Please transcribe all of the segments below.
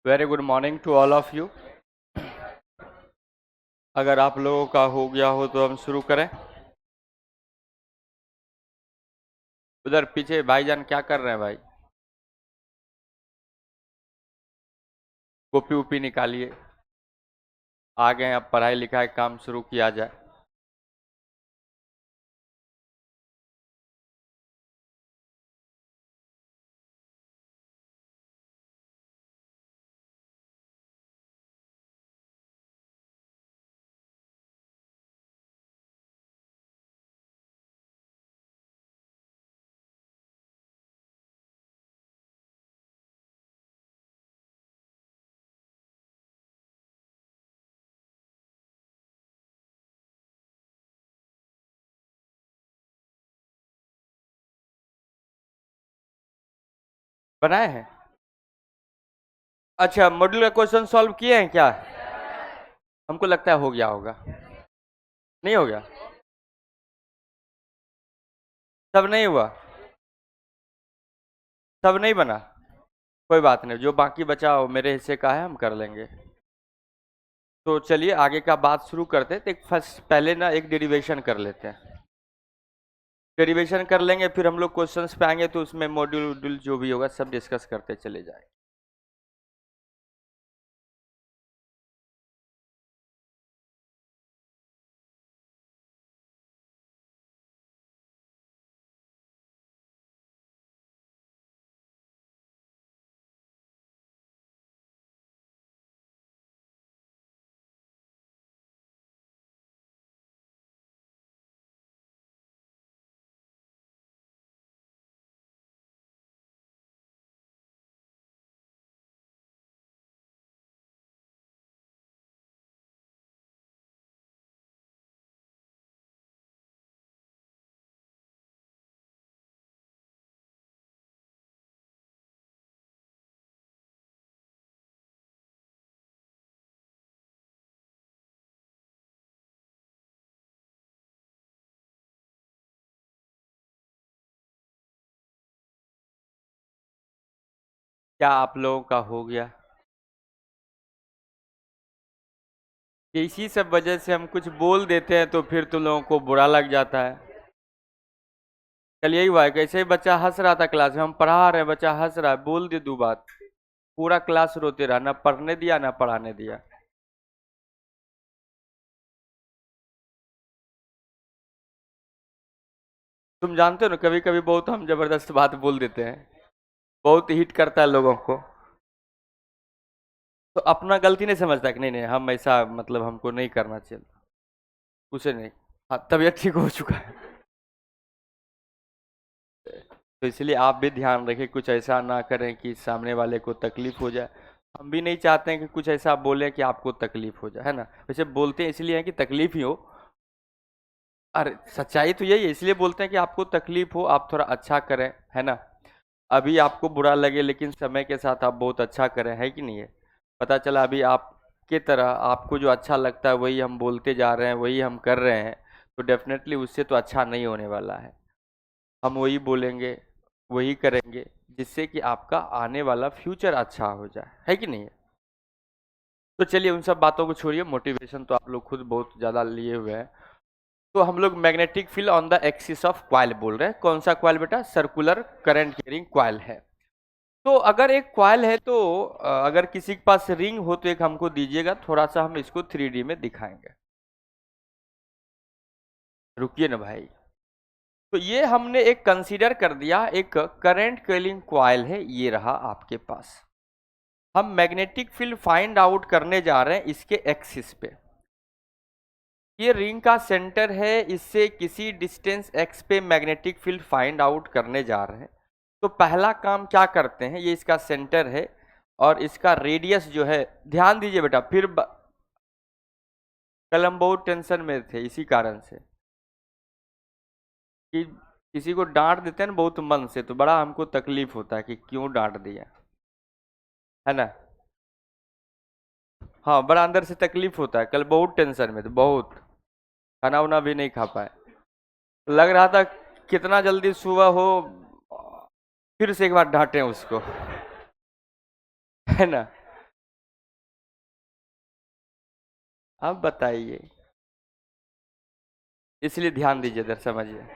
Very good morning to all of you. अगर आप लोगों का हो गया हो तो हम शुरू करें। उधर पीछे भाईजान क्या कर रहे हैं भाई? कॉपी उपी निकालिए। आ गए, अब पढ़ाई लिखाई काम शुरू किया जाए। बनाए हैं? अच्छा, मॉड्यूल का क्वेश्चन सॉल्व किए हैं क्या? हमको लगता है हो गया होगा। नहीं हो गया? सब नहीं हुआ? सब नहीं बना? कोई बात नहीं, जो बाकी बचा वो मेरे हिस्से का है, हम कर लेंगे। तो चलिए आगे का बात शुरू करते हैं। तो एक फर्स्ट पहले ना एक डेरिवेशन कर लेते हैं। डेरिवेशन कर लेंगे, फिर हम लोग क्वेश्चंस पे आएंगे तो उसमें मॉड्यूल वोड्यूल जो भी होगा सब डिस्कस करते चले जाएंगे। क्या आप लोगों का हो गया? कि इसी सब वजह से हम कुछ बोल देते हैं तो फिर तुम लोगों को बुरा लग जाता है। कल यही हुआ है, कैसे ही बच्चा हंस रहा था क्लास में, हम पढ़ा रहे हैं, बच्चा हंस रहा है, बोल दे दो बात, पूरा क्लास रोते रहा, ना पढ़ने दिया ना पढ़ाने दिया। तुम जानते हो ना, कभी कभी बहुत हम जबरदस्त बात बोल देते हैं, बहुत हिट करता है लोगों को। तो अपना गलती नहीं समझता कि नहीं नहीं हम ऐसा, मतलब हमको नहीं करना चाहिए। कुछ नहीं। हाँ, तबीयत ठीक हो चुका है। तो इसलिए आप भी ध्यान रखें, कुछ ऐसा ना करें कि सामने वाले को तकलीफ हो जाए। हम भी नहीं चाहते हैं कि कुछ ऐसा बोले कि आपको तकलीफ हो जाए, है ना। वैसे बोलते हैं इसलिए है कि तकलीफ ही हो। अरे सच्चाई तो यही है, इसलिए बोलते हैं कि आपको तकलीफ हो, आप थोड़ा अच्छा करें, है ना। अभी आपको बुरा लगे लेकिन समय के साथ आप बहुत अच्छा करें, है कि नहीं है। पता चला अभी आपके तरह आपको जो अच्छा लगता है वही हम बोलते जा रहे हैं, वही हम कर रहे हैं, तो डेफिनेटली उससे तो अच्छा नहीं होने वाला है। हम वही बोलेंगे, वही करेंगे, जिससे कि आपका आने वाला फ्यूचर अच्छा हो जाए, है कि नहीं है। तो चलिए उन सब बातों को छोड़िए, मोटिवेशन तो आप लोग खुद बहुत ज़्यादा लिए हुए हैं। तो हम लोग magnetic field on the axis of coil बोल रहे हैं। कौन सा क्वाइल बेटा? सर्कुलर करंट कैरिंग क्वाइल है। तो अगर एक क्वाइल है तो अगर किसी के पास रिंग हो तो एक हमको दीजिएगा, थोड़ा सा हम इसको 3D में दिखाएंगे। रुकिए ना भाई। तो ये हमने एक कंसीडर कर दिया, एक करंट कैरिंग क्वाइल है, ये रहा आपके पास। हम मैग्नेटिक फील्ड फाइंड आउट करने जा रहे हैं इसके एक्सिस पे। ये रिंग का सेंटर है, इससे किसी डिस्टेंस x पे मैग्नेटिक फील्ड फाइंड आउट करने जा रहे हैं। तो पहला काम क्या करते हैं, ये इसका सेंटर है और इसका रेडियस जो है, ध्यान दीजिए बेटा, कल हम बहुत टेंशन में थे इसी कारण से कि किसी को डांट देते हैं ना बहुत मन से, तो बड़ा हमको तकलीफ होता है कि क्यों डांट दिया, है ना। हाँ, बड़ा अंदर से तकलीफ होता है। कल बहुत टेंशन में थे, बहुत, खाना वाना भी नहीं खा पाए। लग रहा था कितना जल्दी सुबह हो, फिर से एक बार डांटे उसको, है ना। अब बताइए, इसलिए ध्यान दीजिए इधर, समझिए।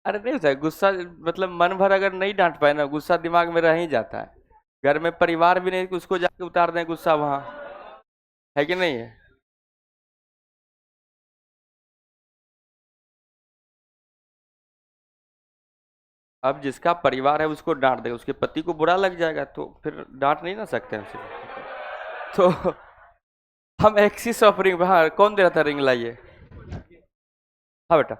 अरे नहीं होता है गुस्सा, मतलब मन भर अगर नहीं डांट पाए ना, गुस्सा दिमाग में रह ही जाता है। घर में परिवार भी नहीं कि उसको जाके उतार दें गुस्सा वहां, है कि नहीं है? अब जिसका परिवार है उसको डांट दे, उसके पति को बुरा लग जाएगा, तो फिर डांट नहीं ना सकते हैं उसे। तो हम एक्सिस ऑफ रिंग, हाँ कौन दे रहा था रिंग लाइए। हाँ बेटा,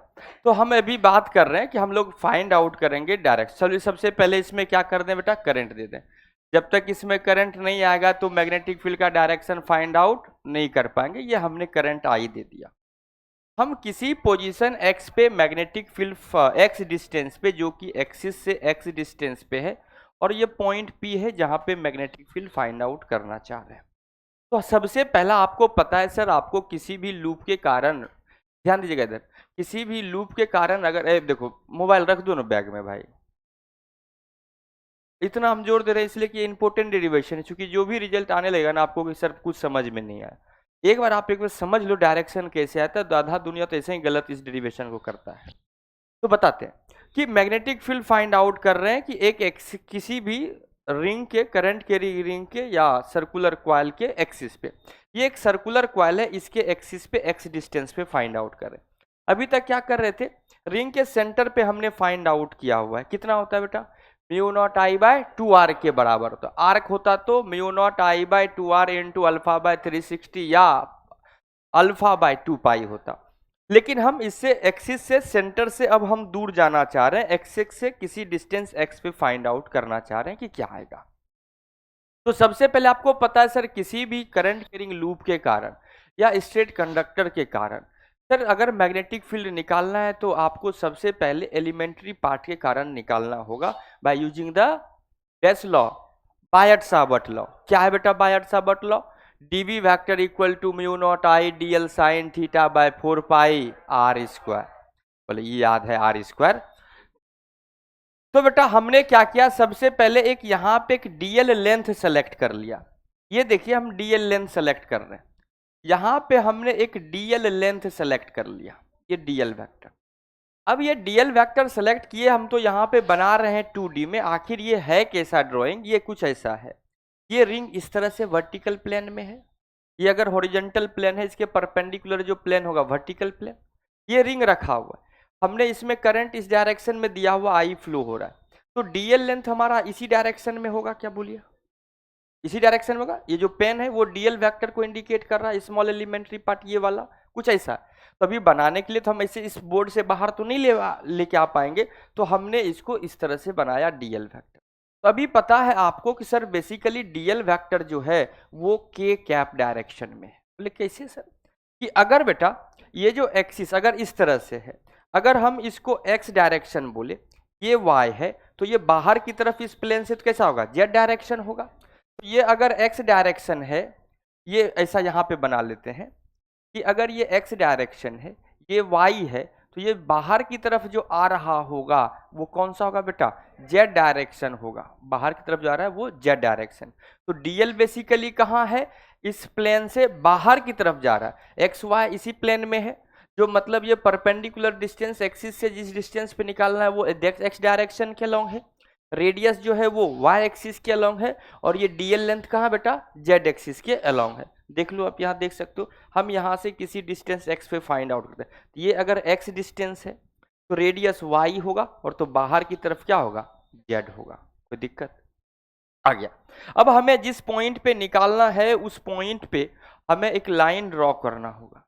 तो हम अभी बात कर रहे हैं कि हम लोग फाइंड आउट करेंगे डायरेक्ट। चलिए सबसे पहले इसमें क्या कर दें बेटा, करंट दे दें। जब तक इसमें करंट नहीं आएगा तो मैग्नेटिक फील्ड का डायरेक्शन फाइंड आउट नहीं कर पाएंगे। ये हमने करंट आई दे दिया। हम किसी पोजीशन x पे मैग्नेटिक फील्ड x डिस्टेंस पे, जो कि एक्सिस से x डिस्टेंस पे है, और ये पॉइंट P है जहां पे मैग्नेटिक फील्ड फाइंड आउट करना चाह रहे हैं। तो सबसे पहला आपको पता है सर, आपको किसी भी लूप के कारण, ध्यान दीजिएगा इधर, किसी भी लूप के कारण अगर देखो मोबाइल रख दो ना बैग में भाई, इतना हम जोर दे रहे हैं इसलिए कि इंपॉर्टेंट डेरिवेशन है, क्योंकि जो भी रिजल्ट आने लगेगा ना आपको कि सर कुछ समझ में नहीं आया, एक बार आप एक बार समझ लो डायरेक्शन कैसे आता है, तो आधा दुनिया तो ऐसे ही गलत इस डेरिवेशन को करता है। तो बताते हैं कि मैग्नेटिक फील्ड फाइंड आउट कर रहे हैं कि किसी भी रिंग के, करंट के रिंग के या सर्कुलर क्वाइल के एक्सिस पे, ये एक सर्कुलर क्वाइल है, इसके एक्सिस पे एक्स डिस्टेंस पे फाइंड आउट कर रहे हैं। अभी तक क्या कर रहे थे, रिंग के सेंटर पे हमने फाइंड आउट किया हुआ है, कितना होता है बेटा, mu naught I by 2r के बराबर। तो आर्क होता तो mu not I by 2r into alpha by 360 या अल्फा बाय 2 पाई होता। लेकिन हम इससे एक्सिस से, सेंटर से अब हम दूर जाना चाह रहे हैं, एक्सिस से किसी डिस्टेंस x पे फाइंड आउट करना चाह रहे हैं कि क्या आएगा। तो सबसे पहले आपको पता है सर, किसी भी करंट कैरिंग लूप के कारण या स्ट्रेट कंडक्टर के कारण सर अगर मैग्नेटिक फील्ड निकालना है तो आपको सबसे पहले एलिमेंट्री पार्ट के कारण निकालना होगा by using the dash law, Biot Savart law. क्या है बेटा Biot Savart law, dB vector equal to mu not I D L sine theta by 4 pi R square. बोले ये याद है आर स्क्वायर। तो बेटा हमने क्या किया, सबसे पहले एक यहां पे एक डीएल लेंथ सेलेक्ट कर लिया। ये देखिए हम डीएल लेंथ सेलेक्ट कर रहे हैं, यहां पे हमने एक डीएल लेंथ सेलेक्ट कर लिया, ये डीएल वेक्टर। अब ये डीएल वेक्टर सेलेक्ट किए हम, तो यहाँ पे बना रहे हैं 2D में। आखिर ये है कैसा ड्राइंग, ये कुछ ऐसा है। ये रिंग इस तरह से वर्टिकल प्लेन में है, ये अगर हॉरिजॉन्टल प्लेन है, इसके परपेंडिकुलर जो प्लेन होगा वर्टिकल प्लेन। ये रिंग रखा हुआ है, हमने इसमें करंट इस डायरेक्शन में दिया हुआ आई फ्लो हो रहा है, तो डीएल लेंथ हमारा इसी डायरेक्शन में होगा, क्या बोलिए, इसी डायरेक्शन में होगा। ये जो पेन है वो डीएल वेक्टर को इंडिकेट कर रहा है, स्मॉल एलिमेंट्री पार्ट ये वाला कुछ ऐसा। तो अभी बनाने के लिए तो हम ऐसे इस बोर्ड से बाहर तो नहीं लेके आ पाएंगे, तो हमने इसको इस तरह से बनाया डीएल वेक्टर। तो अभी पता है आपको कि सर बेसिकली डीएल वेक्टर जो है वो के कैप डायरेक्शन में है। बोले कैसे सर, कि अगर बेटा ये जो एक्सिस अगर इस तरह से है, अगर हम इसको एक्स डायरेक्शन बोले, ये वाई है, तो ये बाहर की तरफ इस प्लेन से तो कैसा होगा, जेड डायरेक्शन होगा। तो ये अगर एक्स डायरेक्शन है, ये ऐसा यहाँ पे बना लेते हैं कि अगर ये एक्स डायरेक्शन है, ये वाई है, तो ये बाहर की तरफ जो आ रहा होगा वो कौन सा होगा बेटा, जेड डायरेक्शन होगा। बाहर की तरफ जा रहा है वो जेड डायरेक्शन। तो डीएल बेसिकली कहाँ है, इस प्लेन से बाहर की तरफ जा रहा है, एक्स वाई इसी प्लेन में है, जो मतलब ये परपेंडिकुलर डिस्टेंस एक्सिस से जिस डिस्टेंस पे निकालना है वो एक्स डायरेक्शन के अलोंग है, रेडियस जो है वो वाई एक्सिस के अलोंग है, और ये डीएल लेंथ कहाँ बेटा, जेड एक्सिस के अलोंग है। देख लो आप यहाँ देख सकते हो, हम यहाँ से किसी डिस्टेंस x पे फाइंड आउट करते हैं, तो ये अगर x डिस्टेंस है तो रेडियस y होगा, और तो बाहर की तरफ क्या होगा, z होगा। कोई दिक्कत आ गया। अब हमें जिस पॉइंट पे निकालना है उस पॉइंट पे हमें एक लाइन ड्रॉ करना होगा।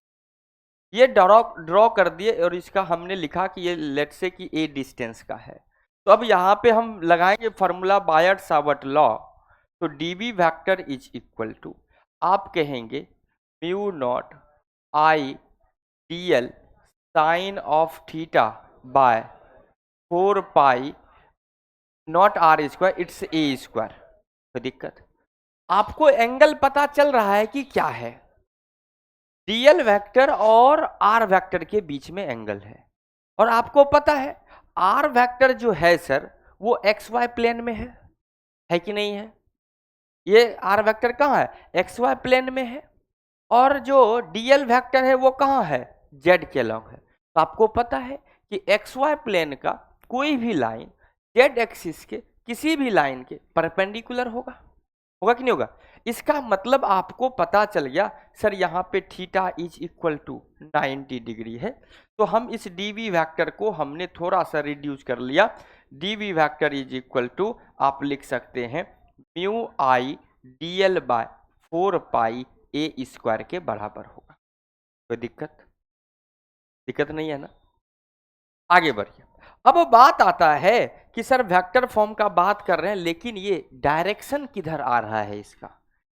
ये ड्रॉ कर दिए, और इसका हमने लिखा कि ये लेट से कि a डिस्टेंस का है। तो अब यहाँ पे हम लगाएंगे फॉर्मूला बायट सावर्ट लॉ। तो DV vector is equal to, आप कहेंगे mu not I D L sine of theta by 4 pi naught R square, it's a square. कोई दिक्कत, आपको एंगल पता चल रहा है कि क्या है, डीएल वेक्टर और आर वेक्टर के बीच में एंगल है, और आपको पता है आर वेक्टर जो है सर वो एक्स वाई प्लेन में है कि नहीं है, ये आर वेक्टर कहाँ है, एक्स वाई प्लेन में है, और जो डीएल वेक्टर है वो कहाँ है, जेड के अलॉन्ग है। तो आपको पता है कि एक्स वाई प्लेन का कोई भी लाइन जेड एक्सिस के किसी भी लाइन के परपेंडिकुलर होगा, होगा कि नहीं होगा। इसका मतलब आपको पता चल गया सर यहाँ पे theta is equal to 90 degree है, तो हम इस डीवी वेक्टर को हमने थोड़ा सा रिड्यूस कर लिया। DV vector is equal to आप लिख सकते हैं mu I D L by 4 pi A square के बराबर होगा। कोई दिक्कत नहीं है ना। आगे बढ़िए। अब बात आता है कि सर वेक्टर फॉर्म का बात कर रहे हैं, लेकिन ये डायरेक्शन किधर आ रहा है इसका,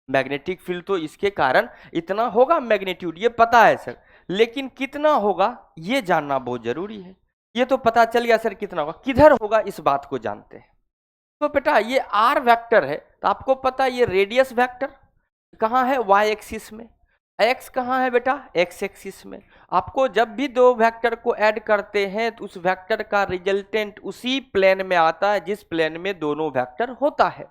मैग्नेटिक फील्ड तो इसके कारण इतना होगा मैग्नीट्यूड, ये पता है सर, लेकिन कितना होगा ये जानना बहुत जरूरी है। ये तो पता चल गया सर कितना होगा, किधर होगा इस बात को जानते हैं। तो बेटा ये आर वेक्टर है, तो आपको पता है ये रेडियस वेक्टर कहाँ है, वाई एक्सिस में, एक्स कहाँ है बेटा, एक्स एक्सिस में। आपको जब भी दो वेक्टर को ऐड करते हैं तो उस वेक्टर का रिजल्टेंट उसी प्लेन में आता है जिस प्लेन में दोनों वेक्टर होता है।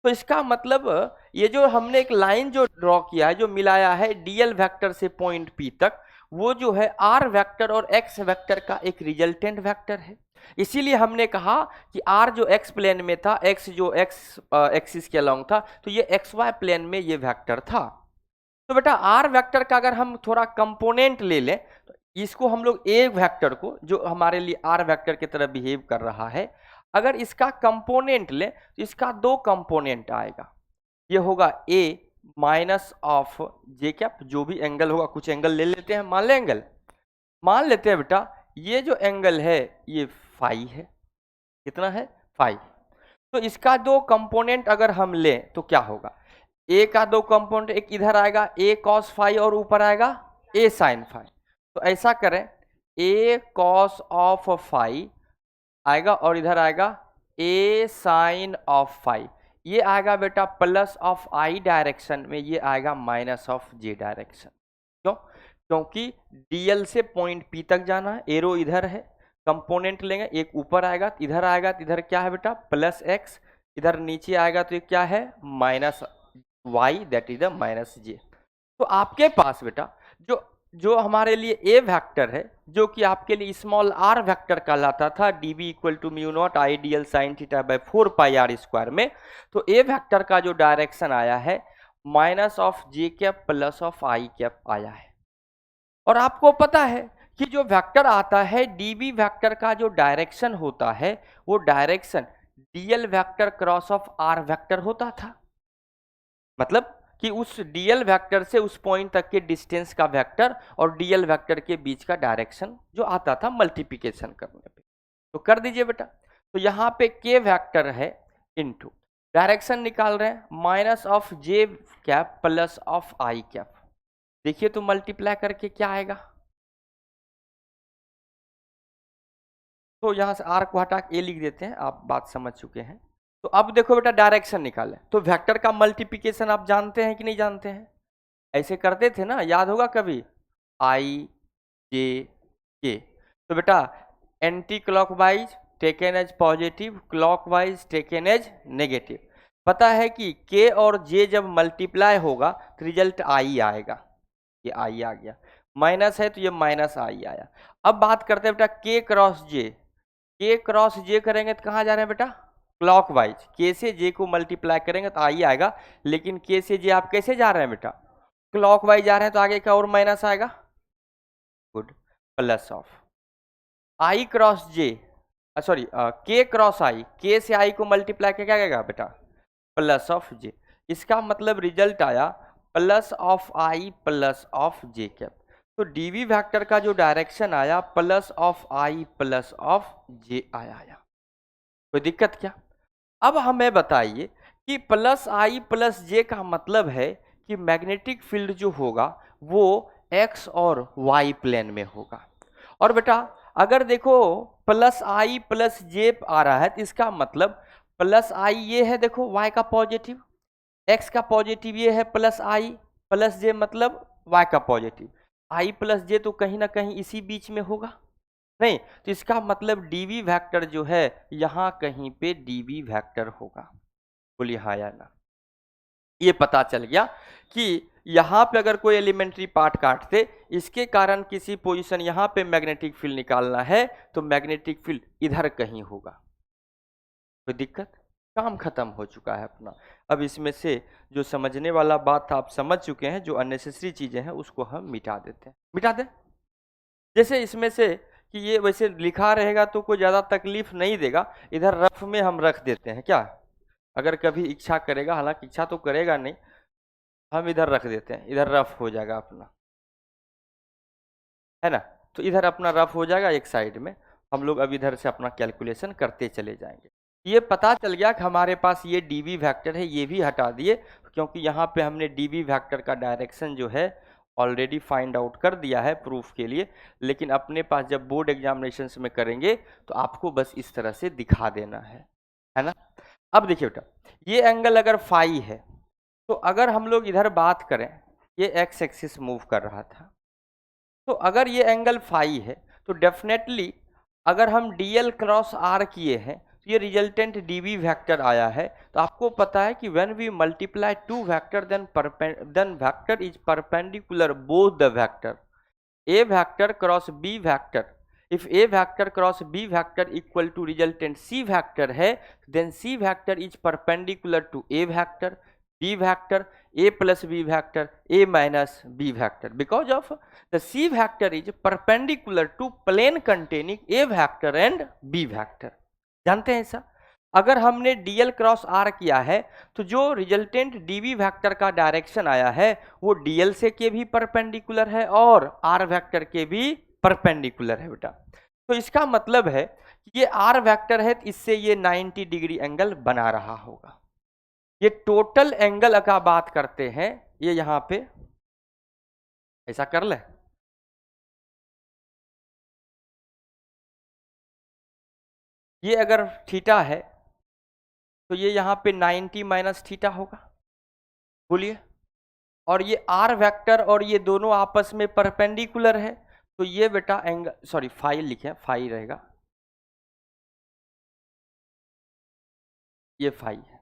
तो इसका मतलब ये जो हमने एक लाइन जो ड्रॉ किया है, जो मिलाया है डीएल वेक्टर से पॉइंट पी तक, वो जो है आर वेक्टर और एक्स वेक्टर का एक रिजल्टेंट वेक्टर है। इसीलिए हमने कहा कि आर जो एक्स प्लेन में था, एक्स जो एक्स एक्सिस के अलॉन्ग था, तो ये एक्स वाई प्लेन में ये वेक्टर था। तो बेटा आर वेक्टर का अगर हम थोड़ा कंपोनेंट ले लें, तो इसको हम लोग ए वेक्टर को, जो हमारे लिए आर वेक्टर की तरह बिहेव कर रहा है, अगर इसका कंपोनेंट लें तो इसका दो कंपोनेंट आएगा। ये होगा ए माइनस ऑफ जे कैप, जो भी एंगल होगा, कुछ एंगल ले लेते हैं, मान ले एंगल, मान लेते हैं बेटा ये जो एंगल है ये फाई है, कितना है, फाई। तो इसका दो कंपोनेंट अगर हम लें तो क्या होगा, ए का दो कंपोनेंट, एक इधर आएगा ए कॉस फाई और ऊपर आएगा ए साइन फाई। तो ऐसा करें, ए कॉस ऑफ फाई आएगा और इधर आएगा ए साइन ऑफ फाई। ये आएगा बेटा प्लस ऑफ आई डायरेक्शन में, ये आएगा माइनस ऑफ जे डायरेक्शन। क्यों, क्योंकि डीएल से पॉइंट पी तक जाना है, एरो इधर है, कंपोनेंट लेंगे, एक ऊपर आएगा तो इधर आएगा, तो इधर क्या है बेटा प्लस एक्स, इधर नीचे आएगा तो ये क्या है minus Y, that is the minus J. तो आपके पास बेटा जो जो हमारे लिए ए वेक्टर है, जो कि आपके लिए स्मॉल आर वेक्टर कहलाता था, D B equal to mu not I D L sine theta by 4 pi r² में, तो ए वेक्टर का जो डायरेक्शन आया है minus of J cap plus of I cap आया है। और आपको पता है कि जो वेक्टर आता है डीबी वेक्टर का जो डायरेक्शन होता है, वो direction DL vector cross of R vector होता था। मतलब कि उस डीएल वेक्टर से उस पॉइंट तक के डिस्टेंस का वेक्टर और डीएल वेक्टर के बीच का डायरेक्शन जो आता था मल्टीप्लिकेशन करने पे। तो कर दीजिए बेटा। तो यहाँ पे के वेक्टर है इनटू डायरेक्शन निकाल रहे हैं minus of J cap plus of I cap. देखिए तो मल्टीप्लाई करके क्या आएगा, तो यहाँ से आर को हटा के ए लिख देते हैं, आप बात समझ चुके हैं। तो अब देखो बेटा डायरेक्शन निकालें, तो वेक्टर का मल्टीप्लिकेशन आप जानते हैं कि नहीं जानते हैं, ऐसे करते थे ना, याद होगा कभी, आई जे के। तो बेटा anti clockwise taken as positive, clockwise taken as negative. पता है कि के और जे जब मल्टीप्लाई होगा तो रिजल्ट आई आएगा, ये आई आ गया, माइनस है तो ये माइनस आई आया। अब बात करते हैं बेटा के क्रॉस जे, के क्रॉस जे करेंगे तो कहाँ जा रहे हैं बेटा क्लॉकवाइज, के से जे को मल्टीप्लाई करेंगे तो आई आएगा, लेकिन के से जे आप कैसे जा रहे हैं बेटा क्लॉकवाइज जा रहे हैं, तो आगे का और माइनस आएगा, good, plus of I cross J, sorry के क्रॉस आई, के से आई को मल्टीप्लाई करके क्या आएगा बेटा प्लस ऑफ जे। इसका मतलब रिजल्ट आया plus of I plus of J cap. तो डीवी वेक्टर का जो डायरेक्शन आया plus of I plus of J आया। कोई दिक्कत क्या। अब हमें बताइए कि प्लस आई प्लस जे का मतलब है कि मैग्नेटिक फील्ड जो होगा वो एक्स और वाई प्लेन में होगा। और बेटा अगर देखो प्लस आई प्लस जे आ रहा है तो इसका मतलब प्लस आई ये है, देखो वाई का पॉजिटिव, एक्स का पॉजिटिव ये है प्लस आई, प्लस जे मतलब वाई का पॉजिटिव, आई प्लस जे तो कहीं ना कहीं इसी बीच में होगा नहीं, तो इसका मतलब डीवी वेक्टर जो है यहाँ कहीं पे डीवी वेक्टर होगा। बोलिए हाँ या ना। ये पता चल गया कि यहाँ पे अगर कोई एलिमेंट्री पार्ट काटते, इसके कारण किसी पोजीशन यहाँ पे मैग्नेटिक फील्ड निकालना है तो मैग्नेटिक फील्ड इधर कहीं होगा। कोई दिक्कत? काम खत्म हो चुका है अपना। अब इसमें से जो समझने वाला बात था आप समझ चुके हैं, जो अननेसेसरी चीजें हैं उसको हम मिटा देते हैं। मिटा दें, जैसे इसमें से कि ये वैसे लिखा रहेगा तो कोई ज़्यादा तकलीफ नहीं देगा, इधर रफ में हम रख देते हैं क्या, अगर कभी इच्छा करेगा, हालांकि इच्छा तो करेगा नहीं, हम इधर रख देते हैं, इधर रफ हो जाएगा अपना, है ना। तो इधर अपना रफ हो जाएगा एक साइड में, हम लोग अब इधर से अपना कैलकुलेशन करते चले जाएंगे। ये पता चल गया कि हमारे पास ये डीवी वेक्टर है, ये भी हटा दिए क्योंकि यहाँ पे हमने डीवी वेक्टर का डायरेक्शन जो है ऑलरेडी फाइंड आउट कर दिया है प्रूफ के लिए, लेकिन अपने पास जब बोर्ड एग्जामिनेशन में करेंगे तो आपको बस इस तरह से दिखा देना है ना। अब देखिए बेटा, ये एंगल अगर फाई है तो अगर हम लोग इधर बात करें, ये एक्स एक्सिस मूव कर रहा था, तो अगर ये एंगल फाई है तो डेफिनेटली अगर हम डीएल क्रॉस आर किए हैं तो ये रिजल्टेंट डीवी वेक्टर आया है। तो आपको पता है कि when we multiply two vector then vector is perpendicular both the vector A vector cross B vector. If A vector cross B vector equal to resultant C vector है, then C vector is perpendicular to A vector, b vector, a plus b vector, a minus b vector, because of the c vector is perpendicular to plane containing a vector and b vector। जानते हैं ऐसा? अगर हमने dl cross r किया है तो जो resultant dv vector का डायरेक्शन आया है वो dl से के भी परपेंडिकुलर है और r वेक्टर के भी परपेंडिकुलर है बेटा। तो इसका मतलब है कि ये r वेक्टर है तो इससे ये 90 डिग्री एंगल बना रहा होगा। ये टोटल एंगल का बात करते हैं, ये यहां पे ऐसा कर ले, ये अगर थीटा है तो ये यहां पे 90 माइनस थीटा होगा, बोलिए। और ये आर वेक्टर और ये दोनों आपस में परपेंडिकुलर है तो ये बेटा एंगल, सॉरी फाई लिखे, फाई रहेगा, ये फाई है,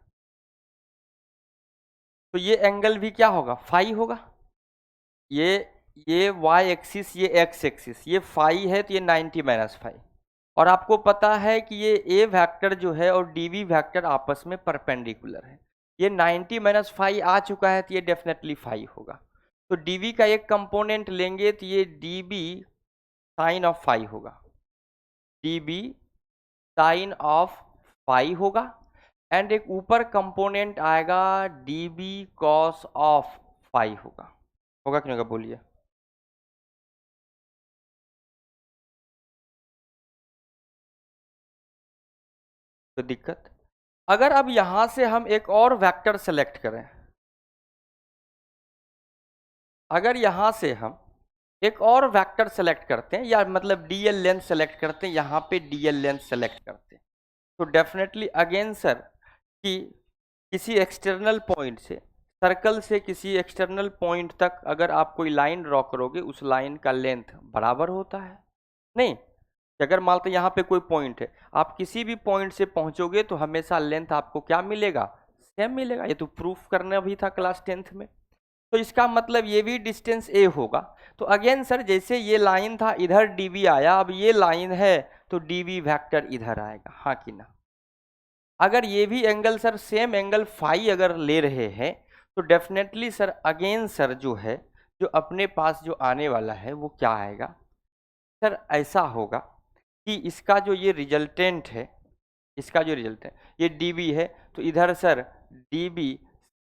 तो ये एंगल भी क्या होगा, फाई होगा। ये वाई एक्सिस, ये एक्स एक्सिस, ये फाई है तो ये 90 माइनस फाई। और आपको पता है कि ये ए वेक्टर जो है और डी वी वेक्टर आपस में परपेंडिकुलर है, ये 90 माइनस फाई आ चुका है तो ये डेफिनेटली फाई होगा। तो डी वी का एक कंपोनेंट लेंगे तो ये D B sine of phi होगा, D B sine of phi होगा, एंड एक ऊपर कंपोनेंट आएगा D B cos of phi होगा। होगा कि नहीं होगा, बोलिए। तो दिक्कत, अगर अब यहां से हम एक और वेक्टर सेलेक्ट करें, अगर यहां से हम एक और वेक्टर सेलेक्ट करते हैं या मतलब डीएल लेंथ सेलेक्ट करते हैं, यहां पे डीएल लेंथ सेलेक्ट करते हैं, तो डेफिनेटली अगेन सर कि किसी एक्सटर्नल पॉइंट से, सर्कल से किसी एक्सटर्नल पॉइंट तक अगर आप कोई लाइन ड्रॉ करोगे उस लाइन का लेंथ बराबर होता है नहीं। अगर मान लो यहाँ पे कोई पॉइंट है, आप किसी भी पॉइंट से पहुंचोगे तो हमेशा लेंथ आपको क्या मिलेगा, सेम मिलेगा। ये तो प्रूफ करना भी था क्लास 10th में। तो इसका मतलब ये भी डिस्टेंस ए होगा। तो अगेन सर जैसे ये लाइन था इधर डीवी आया, अब ये लाइन है तो डीवी वेक्टर इधर आएगा, हाँ कि ना। अगर ये भी angle sir same angle phi अगर ले रहे हैं तो डेफिनेटली सर अगेन सर जो है, जो अपने पास जो आने वाला है वो क्या आएगा सर, ऐसा होगा कि इसका जो ये रिजल्टेंट है, इसका जो रिजल्टेंट ये डीबी है तो इधर sir DB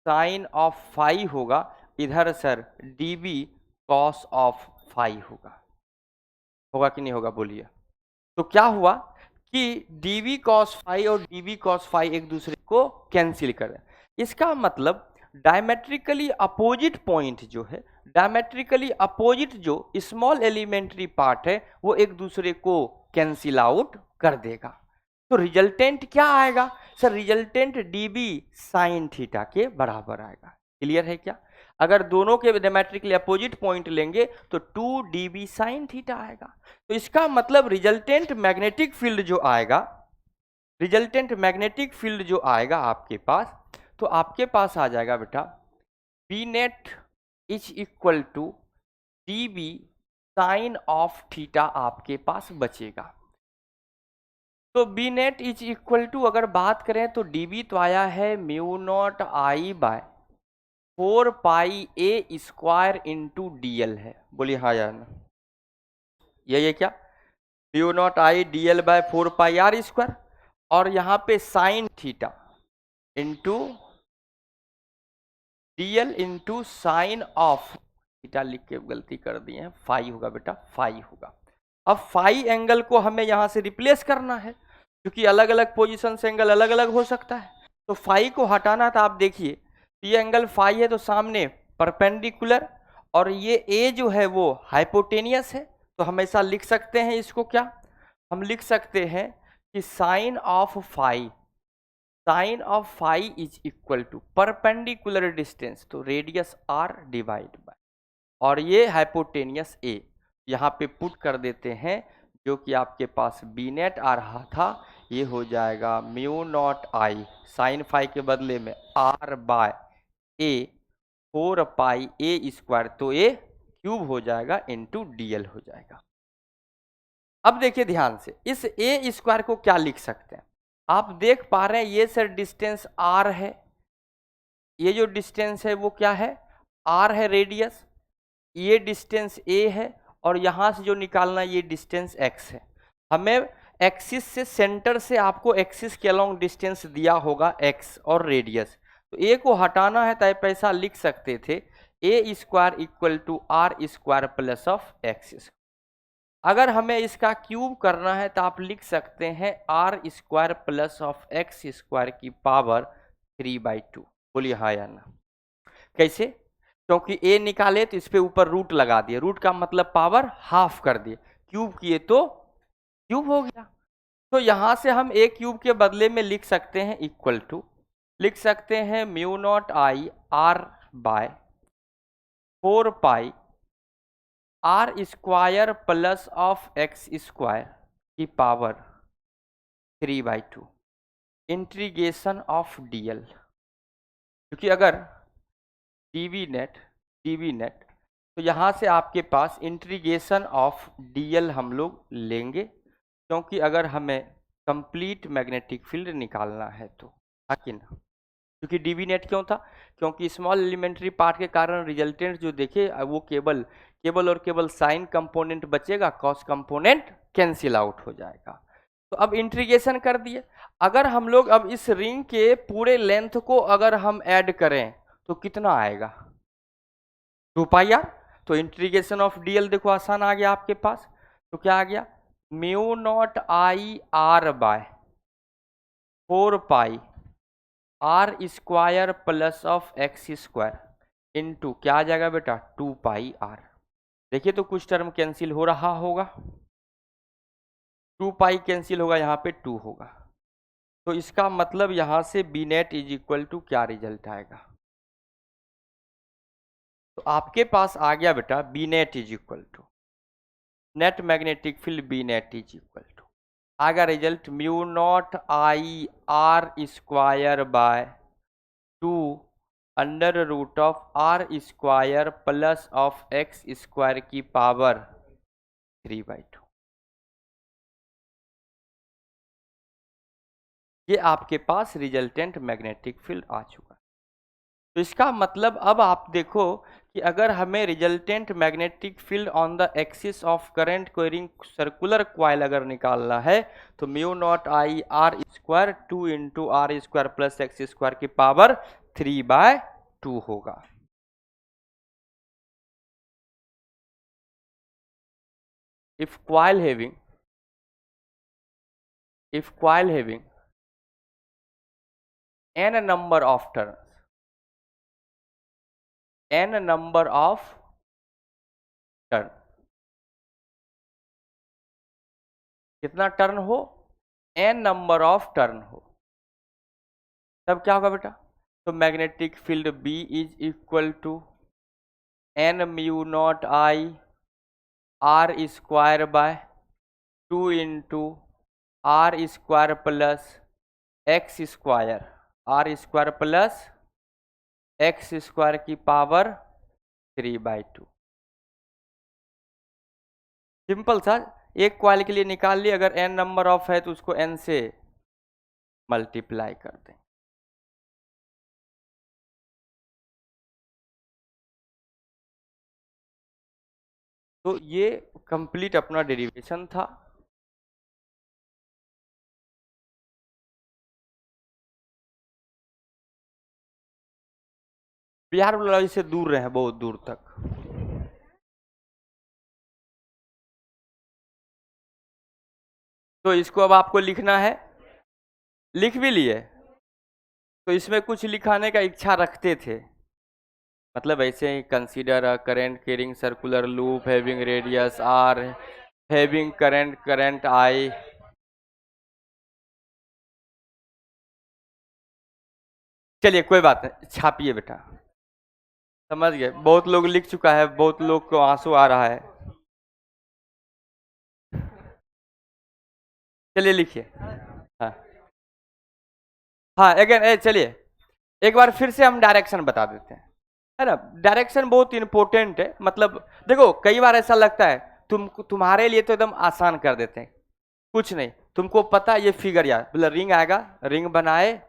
sine of phi होगा, इधर sir DB cos of phi होगा। होगा कि नहीं होगा, बोलिए। तो क्या हुआ कि डीवी कॉस फाई और डीवी कॉस फाई एक दूसरे को कैंसिल करें। इसका मतलब डायमेट्रिकली अपोजिट पॉइंट जो है, डायमेट्रिकली अपोजिट जो स्मॉल एलिमेंट्री पार्ट है वो एक दूसरे को कैंसिल आउट कर देगा। तो रिजल्टेंट क्या आएगा sir, resultant dB sine theta के बराबर आएगा। क्लियर है क्या? अगर दोनों के डायमेट्रिकली अपोजिट पॉइंट लेंगे तो 2 dB साइन थीटा आएगा। तो इसका मतलब रिजल्टेंट मैग्नेटिक फील्ड जो आएगा, रिजल्टेंट मैग्नेटिक फील्ड जो आएगा आपके पास, तो आपके पास आ जाएगा बेटा B net is equal to D B sine of theta आपके पास बचेगा। तो B net is equal to अगर बात करें तो डी बी तो आया है mu not I by 4 pi A square into D L है। बोलिए हाँ या ना। ये क्या mu not I D L by 4 pi R square, और यहाँ पे sine theta into D L into sign of theta, लिख के गलती कर दिए हैं, फाई होगा बेटा, फाई होगा। अब फाई एंगल को हमें यहाँ से रिप्लेस करना है, क्योंकि अलग अलग पोजीशन से एंगल अलग अलग हो सकता है। तो फाई को हटाना था। आप देखिए ये एंगल फाई है तो सामने परपेंडिकुलर, और ये ए जो है वो हाइपोटेनियस है, तो हमेशा लिख सकते हैं इसको क्या, हम लिख सकते हैं कि sine of phi is equal to perpendicular distance, तो रेडियस आर डिवाइड बाय, और ये हाइपोटेनियस ए यहाँ पे पुट कर देते हैं, जो कि आपके पास बी नेट आ रहा था, ये हो जाएगा mu not I sine phi के बदले में R by A 4 pi A square, तो ए क्यूब हो जाएगा इंटू डीएल हो जाएगा। अब देखिए ध्यान से, इस ए स्क्वायर को क्या लिख सकते हैं, आप देख पा रहे हैं ये सर डिस्टेंस आर है, ये जो डिस्टेंस है वो क्या है, आर है रेडियस, ये डिस्टेंस ए है, और यहाँ से जो निकालना ये डिस्टेंस एक्स है। हमें एक्सिस से, सेंटर से आपको एक्सिस के अलोंग डिस्टेंस दिया होगा एक्स और रेडियस, तो ए को हटाना है तो पैसा लिख सकते थे A square equal to R square plus of X. अगर हमें इसका क्यूब करना है तो आप लिख सकते हैं R square plus of X square की पावर 3/2। बोलिए हाँ या ना। कैसे, क्योंकि ए निकाले तो इस पे ऊपर रूट लगा दिए, रूट का मतलब पावर हाफ कर दिए, क्यूब किए तो क्यूब हो गया। तो यहां से हम ए क्यूब के बदले में लिख सकते हैं इक्वल टू, लिख सकते हैं mu not I R by 4 pi R square plus of X square की पावर 3/2 इंटीग्रेशन ऑफ डीएल। क्योंकि अगर डीवी नेट तो यहाँ से आपके पास इंटीग्रेशन ऑफ डीएल हम लोग लेंगे, क्योंकि अगर हमें कंप्लीट मैग्नेटिक फील्ड निकालना है तो, हाँ कि ना। क्योंकि डीवी नेट क्यों था, क्योंकि स्मॉल एलिमेंट्री पार्ट के कारण रिजल्टेंट जो देखे वो केवल साइन कंपोनेंट बचेगा, कॉस कंपोनेंट कैंसिल आउट हो जाएगा। तो अब इंटीग्रेशन कर दिए, अगर हम लोग अब इस रिंग के पूरे लेंथ को अगर हम ऐड करें तो कितना आएगा, 2 पाई आर। तो इंटीग्रेशन ऑफ डीएल देखो आसान आ गया आपके पास, तो क्या आ गया mu not I R by 4 pi R square plus of X square into क्या आ जाएगा बेटा 2 पाई आर। देखिए तो कुछ टर्म कैंसिल हो रहा होगा, 2 पाई कैंसिल होगा, यहाँ पे 2 होगा, तो इसका मतलब यहाँ से B net is equal to क्या रिजल्ट आएगा, तो आपके पास आ गया बेटा B net is equal to net magnetic field, B net is equal to आगा result mu not I R square by 2 under root of R square plus of X square की पावर 3/2। ये आपके पास रिजल्टेंट मैग्नेटिक फील्ड आ चुका है। तो इसका मतलब अब आप देखो कि अगर हमें resultant magnetic field on the axis of current carrying circular coil अगर निकालना है तो mu not I R square 2 into R square plus X square की पावर 3/2 होगा। if coil having n number of turns, कितना टर्न हो, n number of turn हो, तब क्या होगा बेटा, तो magnetic field B is equal to n mu not I R square by 2 into R square plus X square, R square plus X square की power 3/2। Simple सा, एक कॉइल के लिए निकाल ली, अगर n नंबर ऑफ है तो उसको n से मल्टीप्लाई कर दें। तो ये कंप्लीट अपना डेरिवेशन था। बिहार वाला से दूर रहे, बहुत दूर तक। तो इसको अब आपको लिखना है, लिख भी लिए। तो इसमें कुछ लिखाने का इच्छा रखते थे, मतलब ऐसे ही, consider a current carrying circular loop having radius R, having current I. चलिए कोई बात नहीं, छापिए बेटा। समझ गए, बहुत लोग लिख चुका है, बहुत लोग को आंसू आ रहा है। चलिए लिखिए। हाँ हाँ, अगेन चलिए एक बार फिर से हम डायरेक्शन बता देते हैं, है ना। डायरेक्शन बहुत इंपॉर्टेंट है। मतलब देखो, कई बार ऐसा लगता है तुम्हारे लिए तो एकदम आसान कर देते हैं। कुछ नहीं, तुमको पता है ये फिगर यार, मतलब रिंग आएगा, रिंग बनाए,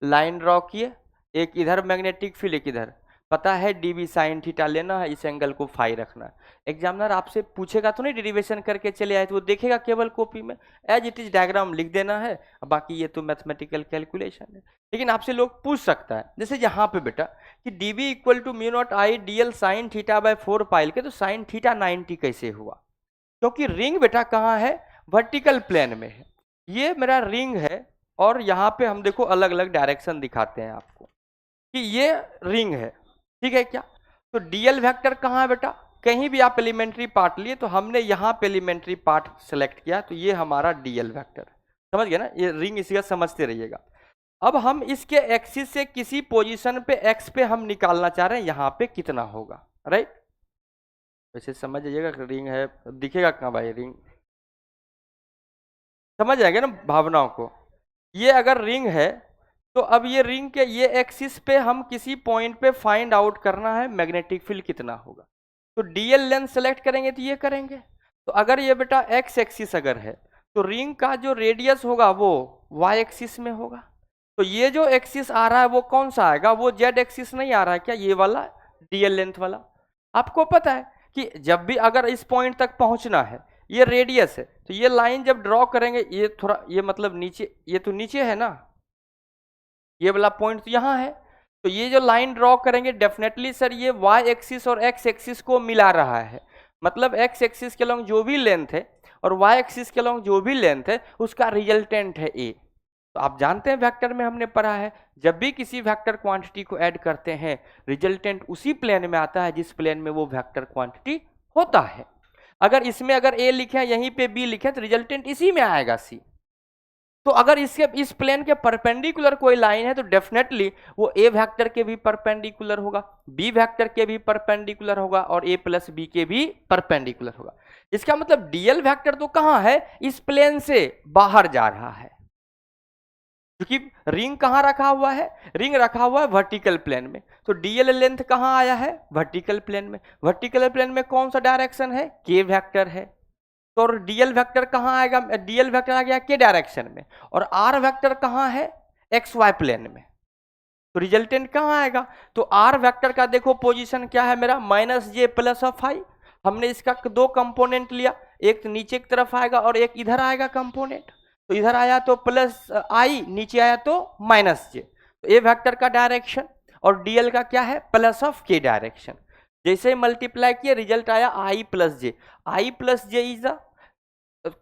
लाइन ड्रॉ किए, एक इधर मैग्नेटिक फील्ड, एक इधर, पता है डीबी साइन थीटा लेना है, इस एंगल को फाई रखना है। एग्जामिनर आपसे पूछेगा तो नहीं डेरिवेशन करके चले आए, तो वो देखेगा केवल कॉपी में, एज इट इज डायग्राम लिख देना है, बाकी ये तो मैथमेटिकल कैलकुलेशन है। लेकिन आपसे लोग पूछ सकता है, जैसे यहाँ पे बेटा कि DB equal to mu not I DL sine theta by 4 pi के, तो साइन थीटा 90 कैसे हुआ? क्योंकि रिंग बेटा कहाँ है? वर्टिकल प्लेन में है। ये मेरा रिंग है, और यहाँ पे हम देखो अलग अलग डायरेक्शन दिखाते हैं आपको कि ये रिंग है, ठीक है क्या? तो डीएल वेक्टर कहाँ है बेटा? कहीं भी आप एलिमेंट्री पार्ट लिए, तो हमने यहाँ पे एलिमेंट्री पार्ट सेलेक्ट किया, तो ये हमारा डीएल वेक्टर। समझ गए ना, ये रिंग इसी का समझते रहिएगा। अब हम इसके एक्सिस से किसी पोजीशन पे एक्स पे हम निकालना चाह रहे हैं, यहाँ पे कितना होगा, राइट? वैसे समझ जाइएगा, रिंग है, दिखेगा कहाँ भाई रिंग? समझ आएगा ना भावनाओं को। ये अगर रिंग है, तो अब ये रिंग के ये एक्सिस पे हम किसी पॉइंट पे फाइंड आउट करना है मैग्नेटिक फील्ड कितना होगा। तो डीएल लेंथ सेलेक्ट करेंगे तो ये करेंगे। तो अगर ये बेटा एक्स एक्सिस अगर है, तो रिंग का जो रेडियस होगा वो वाई एक्सिस में होगा। तो ये जो एक्सिस आ रहा है वो कौन सा आएगा? वो जेड एक्सिस नहीं आ रहा है क्या, ये वाला डीएल लेंथ वाला? आपको पता है कि जब भी अगर इस पॉइंट तक पहुंचना है, ये रेडियस है, तो ये लाइन जब ड्रॉ करेंगे, ये थोड़ा, ये मतलब नीचे, ये तो नीचे है ना, ये वाला पॉइंट तो यहाँ है। तो ये जो लाइन ड्रॉ करेंगे, डेफिनेटली सर ये वाई एक्सिस और एक्स एक्सिस को मिला रहा है। मतलब एक्स एक्सिस के लॉन्ग जो भी लेंथ है और वाई एक्सिस के लॉन्ग जो भी लेंथ है, उसका रिजल्टेंट है ए। तो आप जानते हैं वेक्टर में हमने पढ़ा है, जब भी किसी वेक्टर क्वांटिटी को ऐड करते हैं, रिजल्टेंट उसी प्लेन में आता है जिस प्लेन में वो वेक्टर क्वांटिटी होता है। अगर इसमें अगर ए लिखे, यहीं पे बी लिखे, तो रिजल्टेंट इसी में आएगा सी। तो अगर इसके इस प्लेन के परपेंडिकुलर कोई लाइन है, तो डेफिनेटली वो ए वेक्टर के भी परपेंडिकुलर होगा, बी वेक्टर के भी परपेंडिकुलर होगा, और ए प्लस बी के भी परपेंडिकुलर होगा। इसका मतलब डीएल वेक्टर तो कहाँ है? इस प्लेन से बाहर जा रहा है, क्योंकि रिंग कहाँ रखा हुआ है? रिंग रखा हुआ है वर्टिकल प्लेन में। तो डीएल लेंथ कहाँ आया है? वर्टिकल प्लेन में। वर्टिकल प्लेन में कौन सा डायरेक्शन है? के वेक्टर है। तो डीएल वेक्टर कहाँ आएगा? डीएल वेक्टर आ गया के डायरेक्शन में, और आर वेक्टर कहाँ है? एक्स वाई प्लेन में। तो रिजल्टेंट कहाँ आएगा? तो आर वेक्टर का देखो पोजीशन क्या है मेरा, माइनस जे प्लस ऑफ आई। हमने इसका दो कंपोनेंट लिया, एक नीचे की तरफ आएगा और एक इधर आएगा कंपोनेंट। तो इधर आया तो प्लस आई, नीचे आया तो माइनस जे। तो ए वेक्टर का डायरेक्शन, और डीएल का क्या है? Plus of K direction. जैसे ही मल्टीप्लाई किया, रिजल्ट आया I plus J. I plus J is the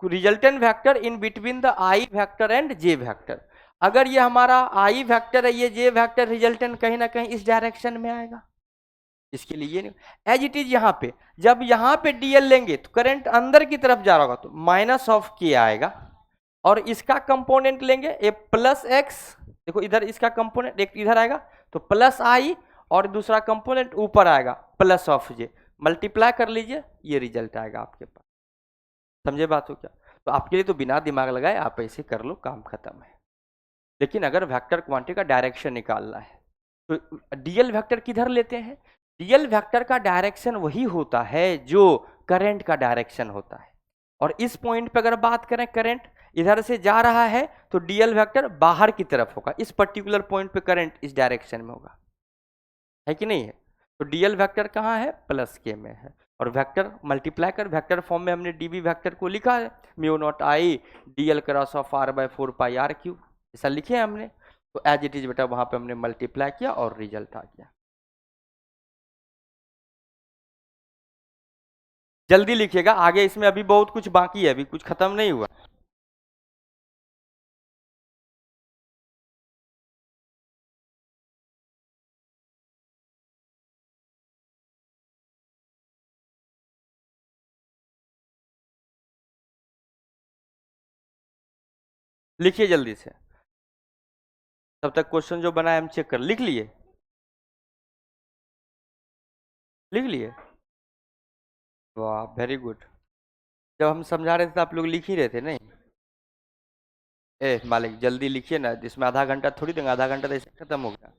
resultant vector in between the I vector and J vector. अगर ये हमारा आई वेक्टर है, ये जे वेक्टर, रिजल्टेंट कहीं ना कहीं इस डायरेक्शन में आएगा। इसके लिए नहीं, एज इट इज यहाँ पे, जब यहाँ पे डीएल लेंगे तो करंट अंदर की तरफ जा रहा होगा, तो माइनस ऑफ के आएगा, और इसका कंपोनेंट लेंगे ए प्लस एक्स। देखो इधर इसका कंपोनेंट एक इधर आएगा, तो प्लस आई, और दूसरा कंपोनेंट ऊपर आएगा प्लस ऑफ जे। मल्टीप्लाई कर लीजिए, ये रिजल्ट आएगा आपके पास। समझे बात हो क्या? तो आपके लिए तो बिना दिमाग लगाए आप ऐसे कर लो, काम खत्म है। लेकिन अगर वेक्टर क्वांटिटी का डायरेक्शन निकालना है, तो डीएल वेक्टर किधर लेते हैं? डीएल वेक्टर का डायरेक्शन वही होता है जो करंट का डायरेक्शन होता है। और इस पॉइंट पे अगर बात करें, करंट इधर से जा रहा है तो डीएल वेक्टर बाहर की तरफ होगा, इस पर्टिकुलर पॉइंट पे करंट इस डायरेक्शन में होगा, है कि नहीं है? तो डीएल वेक्टर कहाँ है? प्लस के में है। और वेक्टर मल्टीप्लाई कर, वेक्टर फॉर्म में हमने डीवी वेक्टर को लिखा है, mu not I DL cross of R by 4 pi r cube, ऐसा लिखे हैं हमने। तो एज इट इज बेटा वहां पे हमने मल्टीप्लाई किया और रिजल्ट आ गया। जल्दी लिखिएगा, आगे इसमें अभी बहुत कुछ बाकी है, अभी कुछ खत्म नहीं हुआ। लिखिए जल्दी से, तब तक क्वेश्चन जो बना है हम चेक कर, लिख लिए? लिख लिए? वाह वेरी गुड। जब हम समझा रहे थे तो आप लोग लिख ही रहे थे नहीं? ए मालिक जल्दी लिखिए ना, इसमें आधा घंटा थोड़ी देंगे, आधा घंटा तो ऐसे खत्म हो गया।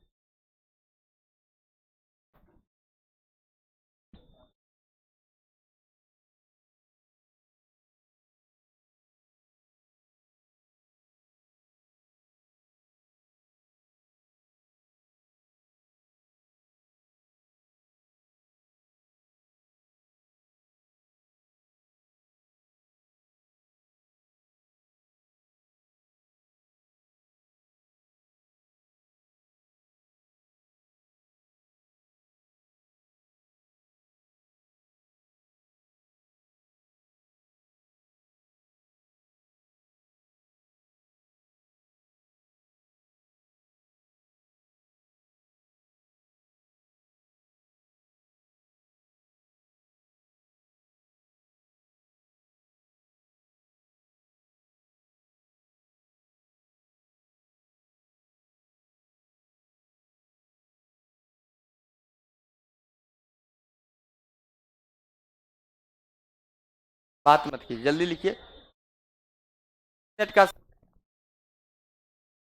बात मत कीजिए, जल्दी लिखिए। सेट का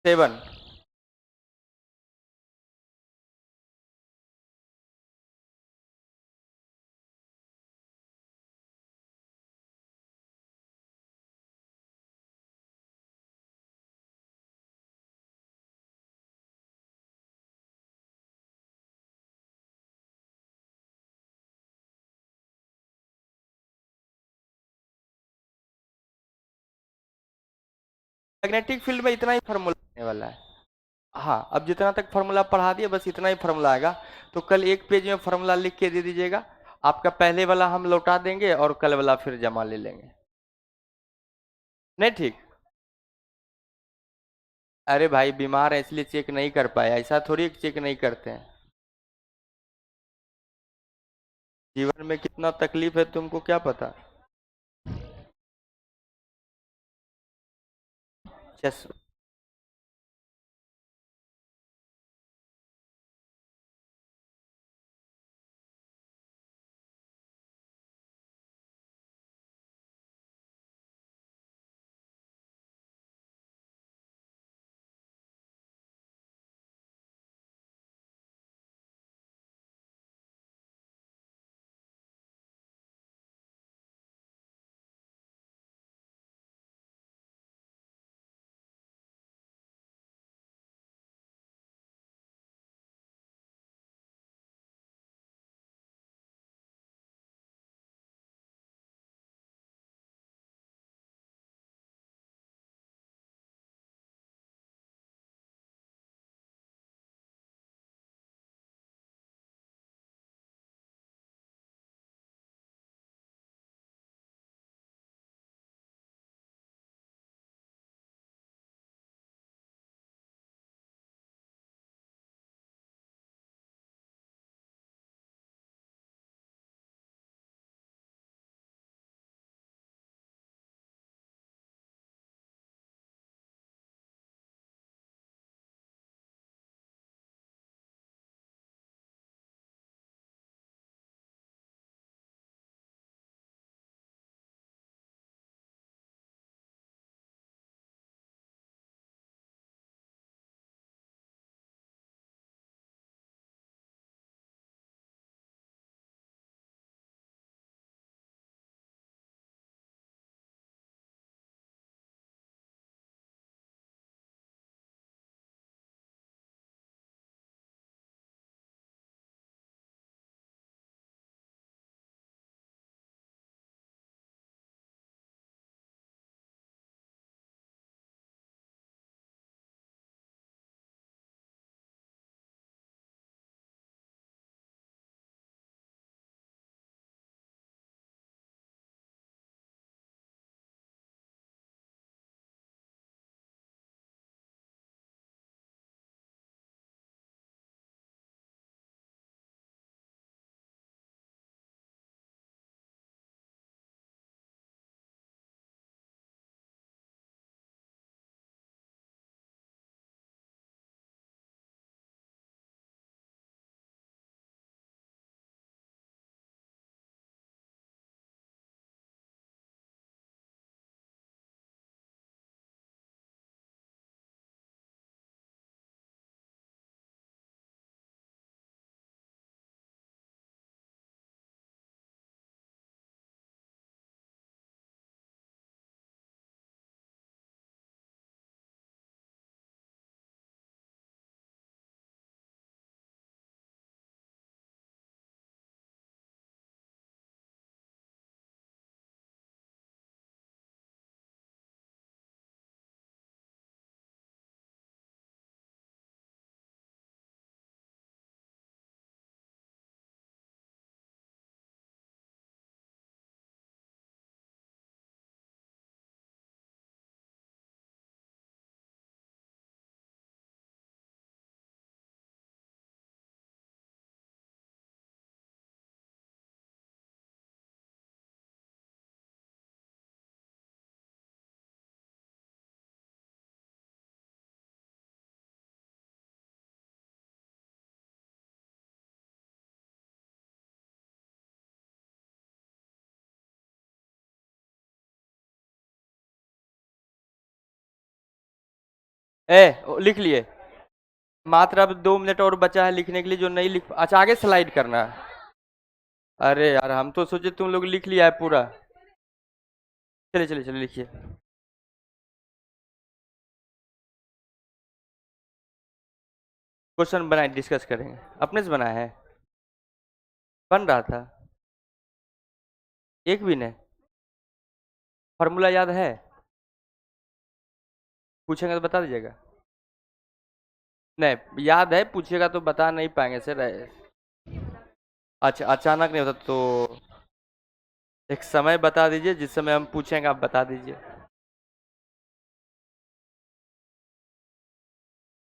7। मैग्नेटिक फील्ड में इतना ही फार्मूला आने वाला है। हाँ, अब जितना तक फार्मूला पढ़ा दिया बस इतना ही फार्मूला आएगा। तो कल एक पेज में फार्मूला लिख के दे दीजिएगा, आपका पहले वाला हम लौटा देंगे और कल वाला फिर जमा ले लेंगे। नहीं ठीक? अरे भाई बीमार है इसलिए चेक नहीं कर पाए, ऐसा थोड़ी चेक नहीं करते हैं। जीवन में कितना तकलीफ है तुमको क्या पता। चस लिख लिए। मात्र अब 2 मिनट और बचा है लिखने के लिए, जो नहीं लिख, अच्छा आगे स्लाइड करना है। अरे यार हम तो सोचे तुम लोग लिख लिया है पूरा। चलिए चलिए चलिए लिखिए। क्वेश्चन बनाए, डिस्कस करेंगे। अपने से बनाया है? बन रहा था? एक भी नहीं? फॉर्मूला याद है? पूछेंगे तो बता दीजिएगा। नहीं याद है, पूछेगा तो बता नहीं पाएंगे सर। अच्छा अचानक नहीं होता तो एक समय बता दीजिए, जिस समय हम पूछेंगे आप बता दीजिए।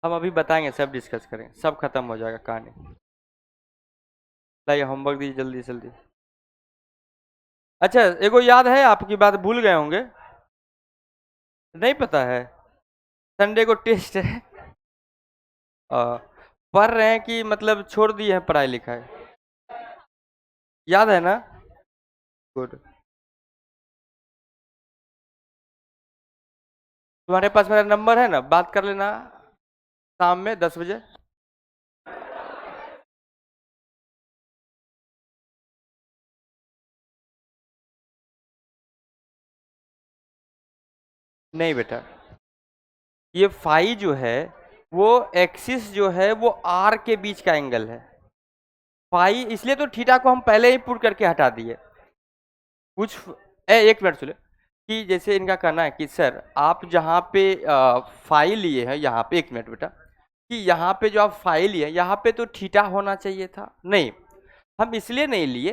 हम अभी बताएंगे, सब डिस्कस करेंगे, सब खत्म हो जाएगा कहानी। लाइए होमवर्क दीजिए जल्दी जल्दी। अच्छा एगो याद है, आपकी बात भूल गए होंगे। नहीं पता है? संडे को टेस्ट है। आ, पढ़ रहे हैं कि मतलब छोड़ दिए हैं पढ़ाई लिखाई? याद है ना? गुड। तुम्हारे पास मेरा नंबर है ना, बात कर लेना शाम में 10 बजे। नहीं बेटा, ये फाई जो है वो एक्सिस जो है वो आर के बीच का एंगल है। फाई इसलिए तो थीटा को हम पहले ही पुट करके हटा दिए। कुछ एक मिनट सुने। कि जैसे इनका कहना है कि सर आप जहाँ पे फाई लिए हैं, यहाँ पे, एक मिनट बेटा, कि यहाँ पे जो आप फाई लिए यहाँ पे तो थीटा होना चाहिए था। नहीं, हम इसलिए नहीं लिए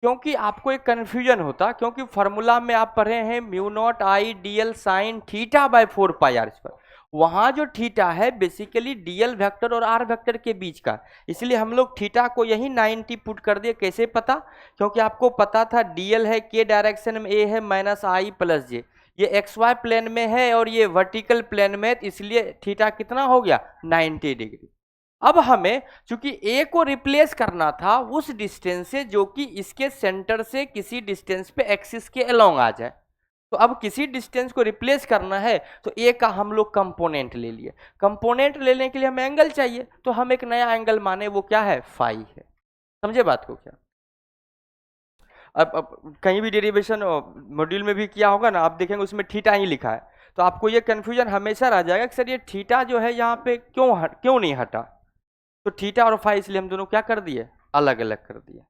क्योंकि आपको एक कन्फ्यूजन होता, क्योंकि फॉर्मूला में आप पढ़े हैं mu not I D L sine theta by 4 pi R square. वहां जो थीटा है बेसिकली डीएल वेक्टर और आर वेक्टर के बीच का। इसलिए हम लोग थीटा को यही 90 पुट कर दिए। कैसे पता? क्योंकि आपको पता था डीएल है के डायरेक्शन में ए है माइनस आई प्लस जे, ये एक्स वाई प्लेन में है और ये वर्टिकल प्लेन में, इसलिए थीटा कितना हो गया 90 डिग्री। अब हमें चूंकि ए को रिप्लेस करना था उस डिस्टेंस से जो कि इसके सेंटर से किसी डिस्टेंस पे एक्सिस के अलोंग आ जाए, तो अब किसी डिस्टेंस को रिप्लेस करना है तो ए का हम लोग कंपोनेंट ले लिए। कंपोनेंट लेने के लिए हमें एंगल चाहिए, तो हम एक नया एंगल माने, वो क्या है, फाई है। समझे बात को क्या? अब कहीं भी डेरिवेशन मॉड्यूल में भी किया होगा ना, आप देखेंगे उसमें थीटा ही लिखा है। तो आपको ये कंफ्यूजन हमेशा रह जाएगा कि सर ये थीटा जो है यहाँ पे क्यों नहीं हटा। तो थीटा और फाई इसलिए हम दोनों क्या कर दिए, अलग अलग कर दिए।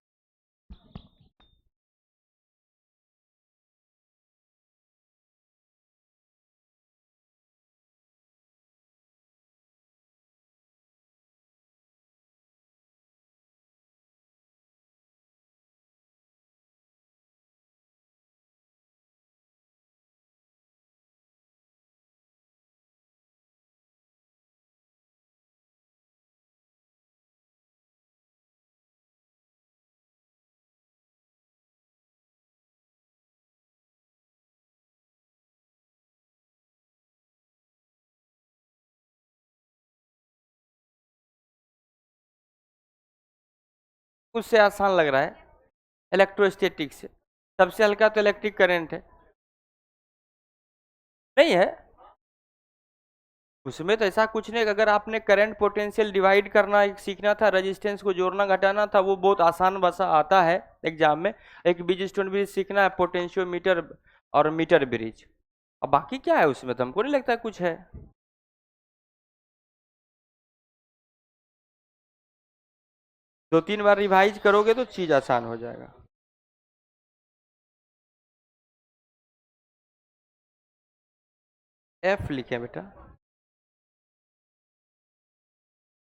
उससे आसान लग रहा है इलेक्ट्रोस्टैटिक से। सबसे हल्का तो इलेक्ट्रिक करंट है। नहीं है उसमें तो ऐसा कुछ नहीं। अगर आपने करंट पोटेंशियल डिवाइड करना सीखना था, रेजिस्टेंस को जोड़ना घटाना था, वो बहुत आसान भाषा आता है एग्जाम में। एक बीज स्टोन ब्रिज सीखना है, पोटेंशियोमीटर और मीटर ब्रिज। अब बाकी क्या है उसमें, तो हमको नहीं लगता कुछ है। 2-3 बार रिवाइज करोगे तो चीज आसान हो जाएगा। एफ लिखे बेटा?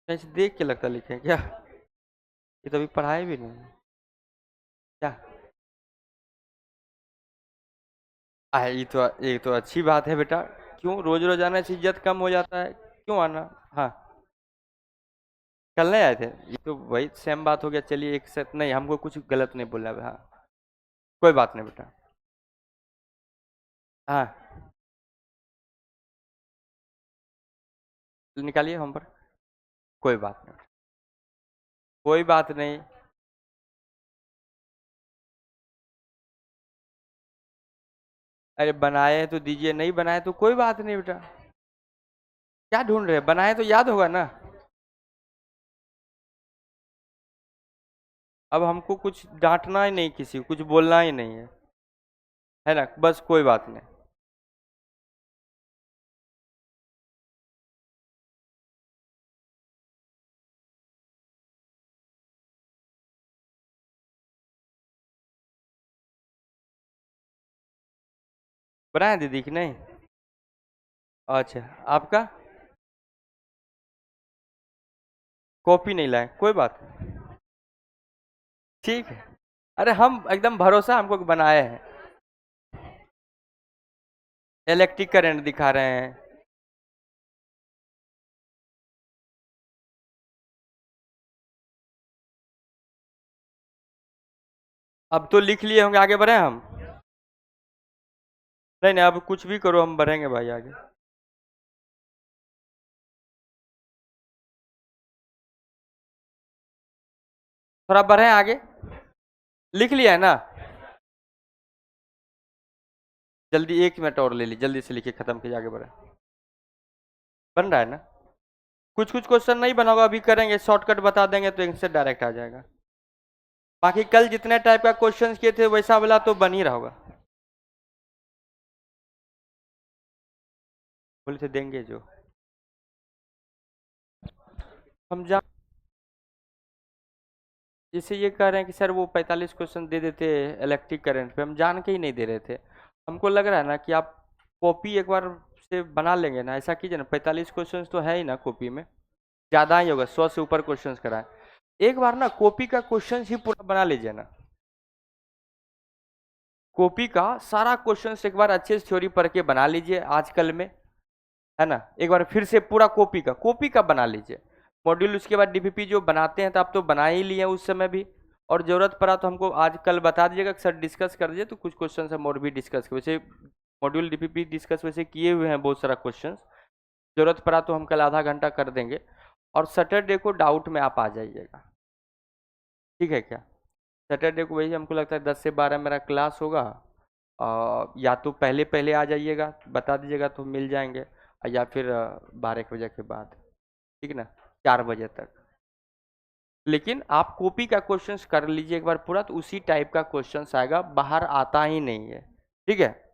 ऐसे देख के लगता लिखे क्या? ये तो अभी पढ़ाए भी नहीं। क्या? ये तो अच्छी बात है बेटा। क्यों रोज रोज आने से इज्जत कम हो जाता है? क्यों आना? हाँ, कल नहीं आए थे? ये तो वही सेम बात हो गया। चलिए एक साथ नहीं, हमको कुछ गलत नहीं बोला। हाँ कोई बात नहीं बेटा। हाँ निकालिए हम पर। कोई बात नहीं, कोई बात नहीं। अरे बनाए हैं तो दीजिए, नहीं बनाए तो कोई बात नहीं बेटा। क्या ढूंढ रहे हैं? बनाए तो याद होगा ना। अब हमको कुछ डांटना ही नहीं, किसी को कुछ बोलना ही नहीं है ना? बस कोई बात नहीं। बनाए दीदी कि नहीं? अच्छा, आपका कॉपी नहीं लाए, कोई बात नहीं, ठीक है। अरे हम एकदम भरोसा हमको कि बनाए हैं। इलेक्ट्रिक करंट दिखा रहे हैं। अब तो लिख लिए होंगे, आगे बढ़े हम? नहीं नहीं, अब कुछ भी करो, हम बढ़ेंगे भाई आगे। थोड़ा बढ़े आगे। लिख लिया है ना? जल्दी 1 मिनट और ले ली, जल्दी से लिखिए, खत्म कीजिए, आगे बढ़े। बन रहा है ना? कुछ कुछ क्वेश्चन नहीं बना होगा, अभी करेंगे, शॉर्टकट बता देंगे तो आंसर डायरेक्ट आ जाएगा। बाकी कल जितने टाइप का क्वेश्चन किए थे वैसा वाला तो बन ही रहा होगा। बोले थे देंगे जो। हम जा जैसे ये कह रहे हैं कि सर वो 45 क्वेश्चन दे देते इलेक्ट्रिक करंट पे, हम जान के ही नहीं दे रहे थे। हमको लग रहा है ना कि आप कॉपी एक बार से बना लेंगे ना, ऐसा कीजिए ना, 45 क्वेश्चन तो है ही ना कॉपी में, ज़्यादा ही होगा, 100 से ऊपर क्वेश्चन कराए। एक बार ना कॉपी का क्वेश्चन ही पूरा बना लीजिए ना, कॉपी का सारा क्वेश्चन एक बार अच्छे से थ्योरी पढ़ के बना लीजिए आजकल में, है ना? एक बार फिर से पूरा कॉपी का बना लीजिए। मॉड्यूल उसके बाद डीपीपी जो बनाते हैं तो आप तो बना ही लिए उस समय भी, और जरूरत पड़ा तो हमको आज कल बता दीजिएगा सर, डिस्कस कर दीजिए, तो कुछ क्वेश्चन हम और भी डिस्कस कर, वैसे मॉड्यूल डीपीपी डिस्कस वैसे किए हुए हैं बहुत सारा क्वेश्चन, जरूरत पड़ा तो हम कल आधा घंटा कर देंगे। और सैटरडे को डाउट में आप आ जाइएगा, ठीक है क्या? सैटरडे को वही हमको लगता है 10 से 12 मेरा क्लास होगा। या तो पहले पहले आ जाइएगा, बता दीजिएगा तो मिल जाएंगे, या फिर 12 1 बजे के बाद, ठीक है ना, 4 बजे तक। लेकिन आप कॉपी का क्वेश्चंस कर लीजिए एक बार पूरा, तो उसी टाइप का क्वेश्चंस आएगा, बाहर आता ही नहीं है, ठीक है?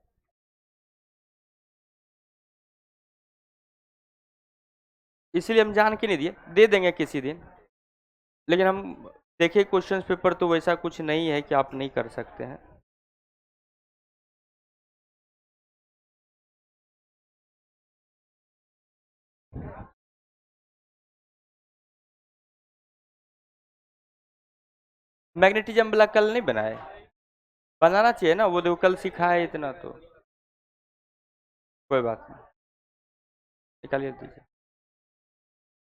इसलिए हम जान के नहीं दिए, दे देंगे किसी दिन। लेकिन हम देखिए क्वेश्चंस पेपर तो वैसा कुछ नहीं है कि आप नहीं कर सकते हैं। मैग्नेटिज्म वाला कल नहीं बनाए? बनाना चाहिए ना, वो देखो कल सिखाया है इतना तो। कोई बात नहीं, निकालिए दीजिए,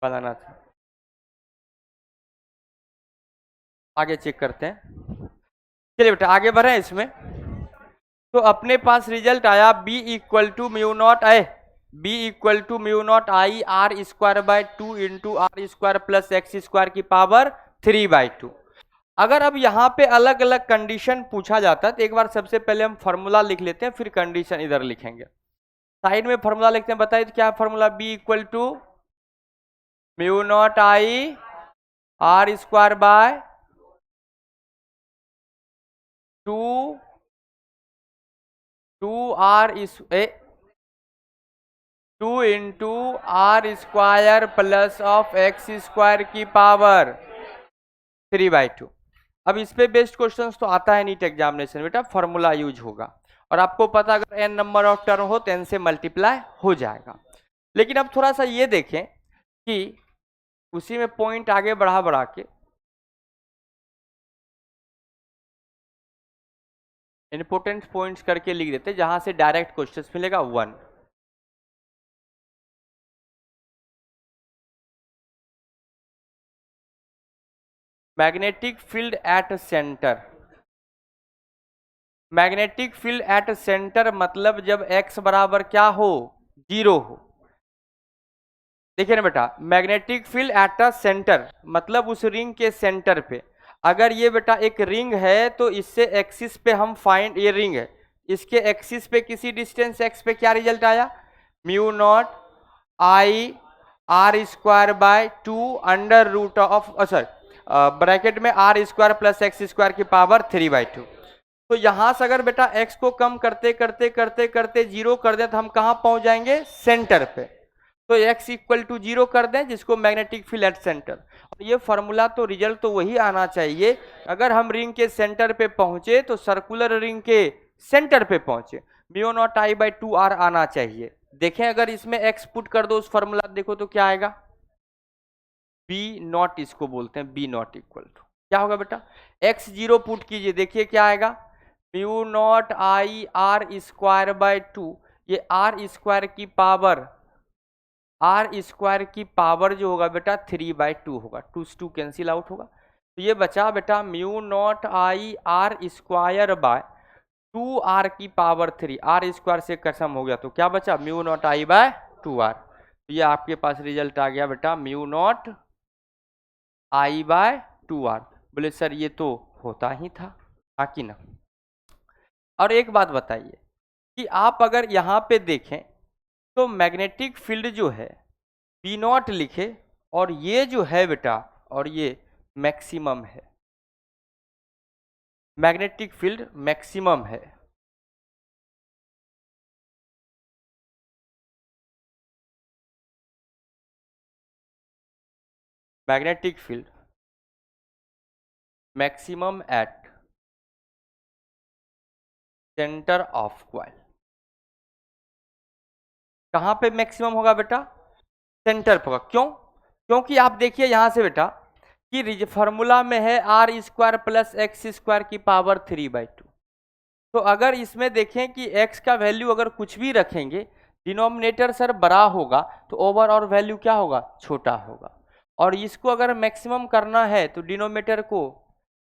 बनाना था। आगे चेक करते हैं। चलिए बेटा आगे बढ़े इसमें। तो अपने पास रिजल्ट आया B equal to mu not I, B equal to mu not I R square by 2 into R square plus X square की पावर 3/2। अगर अब यहाँ पे अलग अलग कंडीशन पूछा जाता है तो एक बार सबसे पहले हम फॉर्मूला लिख लेते हैं, फिर कंडीशन इधर लिखेंगे। साइड में फॉर्मूला लिखते हैं, बताइए तो क्या formula? B equal to mu not I R square by 2 R इस 2 into R square plus of X square की पावर 3/2। अब इस पे बेस्ड क्वेश्चंस तो आता है नीट एग्जामिनेशन बेटा, फॉर्मूला यूज होगा, और आपको पता अगर n नंबर ऑफ टर्म हो तो n से मल्टीप्लाई हो जाएगा। लेकिन अब थोड़ा सा ये देखें कि उसी में पॉइंट आगे बढ़ा बढ़ा के इंपोर्टेंट पॉइंट्स करके लिख देते, जहां से डायरेक्ट क्वेश्चंस मिलेगा 1। Magnetic field at centre, magnetic field at centre मतलब जब x बराबर क्या हो, 0 हो। देखिए ना बेटा, magnetic field at a centre मतलब उस रिंग के सेंटर पे। अगर ये बेटा एक रिंग है तो इससे एक्सिस पे हम फाइंड, ये रिंग है, इसके एक्सिस पे किसी डिस्टेंस x पे क्या रिजल्ट आया, mu not I R square by 2 under root of sorry bracket में R square plus X square की पावर 3/2। तो यहां से अगर बेटा x को कम करते करते करते करते जीरो कर दें तो हम कहां पहुंच जाएंगे? सेंटर पे। तो x इक्वल टू जीरो कर दें, जिसको मैग्नेटिक फील्ड एट सेंटर। और ये फॉर्मूला तो रिजल्ट तो वही आना चाहिए, अगर हम रिंग के सेंटर पे पहुंचे तो सर्कुलर रिंग के सेंटर पे पहुंचे, mu naught I by 2r आना चाहिए। देखें अगर इसमें x पुट कर दो उस फॉर्मूला देखो तो क्या आएगा? बी नॉट इसको बोलते हैं, बी नॉट इक्वल टू क्या होगा बेटा? x जीरो पुट कीजिए, देखिए क्या आएगा? Mu naught I R square by 2, ये आर स्क्वायर की पावर जो होगा बेटा 3/2 होगा, 2 से 2 कैंसिल आउट होगा। तो ये बचा बेटा mu naught I R square bye 2r की पावर 3, आर स्क्वायर से कसम हो गया तो क्या बचा? Mu naught I by 2r। तो ये आपके पास रिजल्ट आ गया बेटा mu naught I by 2r। बोले सर ये तो होता ही था, हाँ कि ना? और एक बात बताइए कि आप अगर यहाँ पे देखें तो मैग्नेटिक फील्ड जो है बी नॉट लिखे, और ये जो है बेटा, और ये मैक्सिमम है, मैग्नेटिक फील्ड मैक्सिमम है। Magnetic field maximum at centre of coil. कहां पे मैक्सिमम होगा बेटा? सेंटर पर होगा। क्यों? क्योंकि आप देखिए यहां से बेटा कि फॉर्मूला में है R square plus X square की पावर 3/2। तो अगर इसमें देखें कि x का वैल्यू अगर कुछ भी रखेंगे, डिनोमिनेटर सर बड़ा होगा तो ओवरऑल वैल्यू क्या होगा? छोटा होगा। और इसको अगर मैक्सिमम करना है तो डिनोमिनेटर को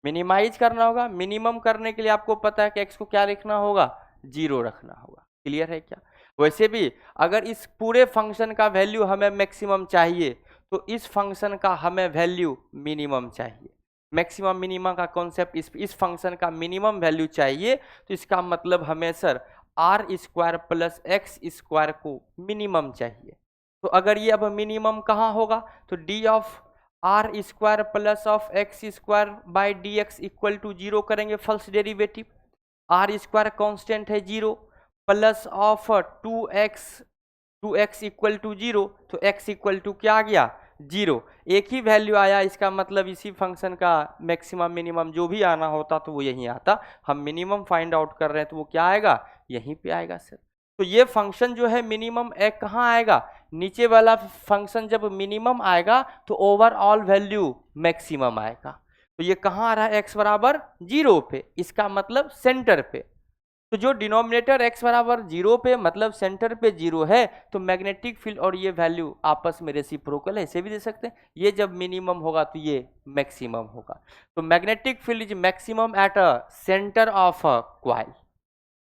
मिनिमाइज करना होगा। मिनिमम करने के लिए आपको पता है कि x को क्या लिखना होगा? 0 रखना होगा। क्लियर है क्या? वैसे भी अगर इस पूरे फंक्शन का वैल्यू हमें मैक्सिमम चाहिए तो इस फंक्शन का हमें वैल्यू मिनिमम चाहिए। मैक्सिमम मिनिमम का कॉन्सेप्ट इस फंक्शन का मिनिमम वैल्यू चाहिए, तो इसका मतलब हमें sir R square plus X square को मिनिमम चाहिए। तो अगर ये अब मिनिमम कहाँ होगा तो D of R square plus of X square by D X equal to 0 करेंगे first derivative. R square constant है 0 plus of 2x equal to 0, तो x इक्वल टू क्या आ गया? 0। एक ही वैल्यू आया, इसका मतलब इसी फंक्शन का मैक्सिमम मिनिमम जो भी आना होता तो वो यहीं आता। हम मिनिमम फाइंड आउट कर रहे हैं तो वो क्या आएगा? यहीं पे आएगा सर। तो ये फंक्शन जो है मिनिमम एक कहाँ आएगा? नीचे वाला फंक्शन जब मिनिमम आएगा तो ओवरऑल वैल्यू मैक्सिमम आएगा। तो ये कहाँ आ रहा है? x बराबर 0 पे, इसका मतलब सेंटर पे। तो जो डिनोमिनेटर x बराबर 0 पे मतलब सेंटर पे 0 है, तो मैग्नेटिक फील्ड और ये वैल्यू आपस में रेसिप्रोकल है, ऐसे भी दे सकते हैं। ये जब मिनिमम होगा तो ये मैक्सिमम होगा। तो magnetic field is maximum at a centre of a coil.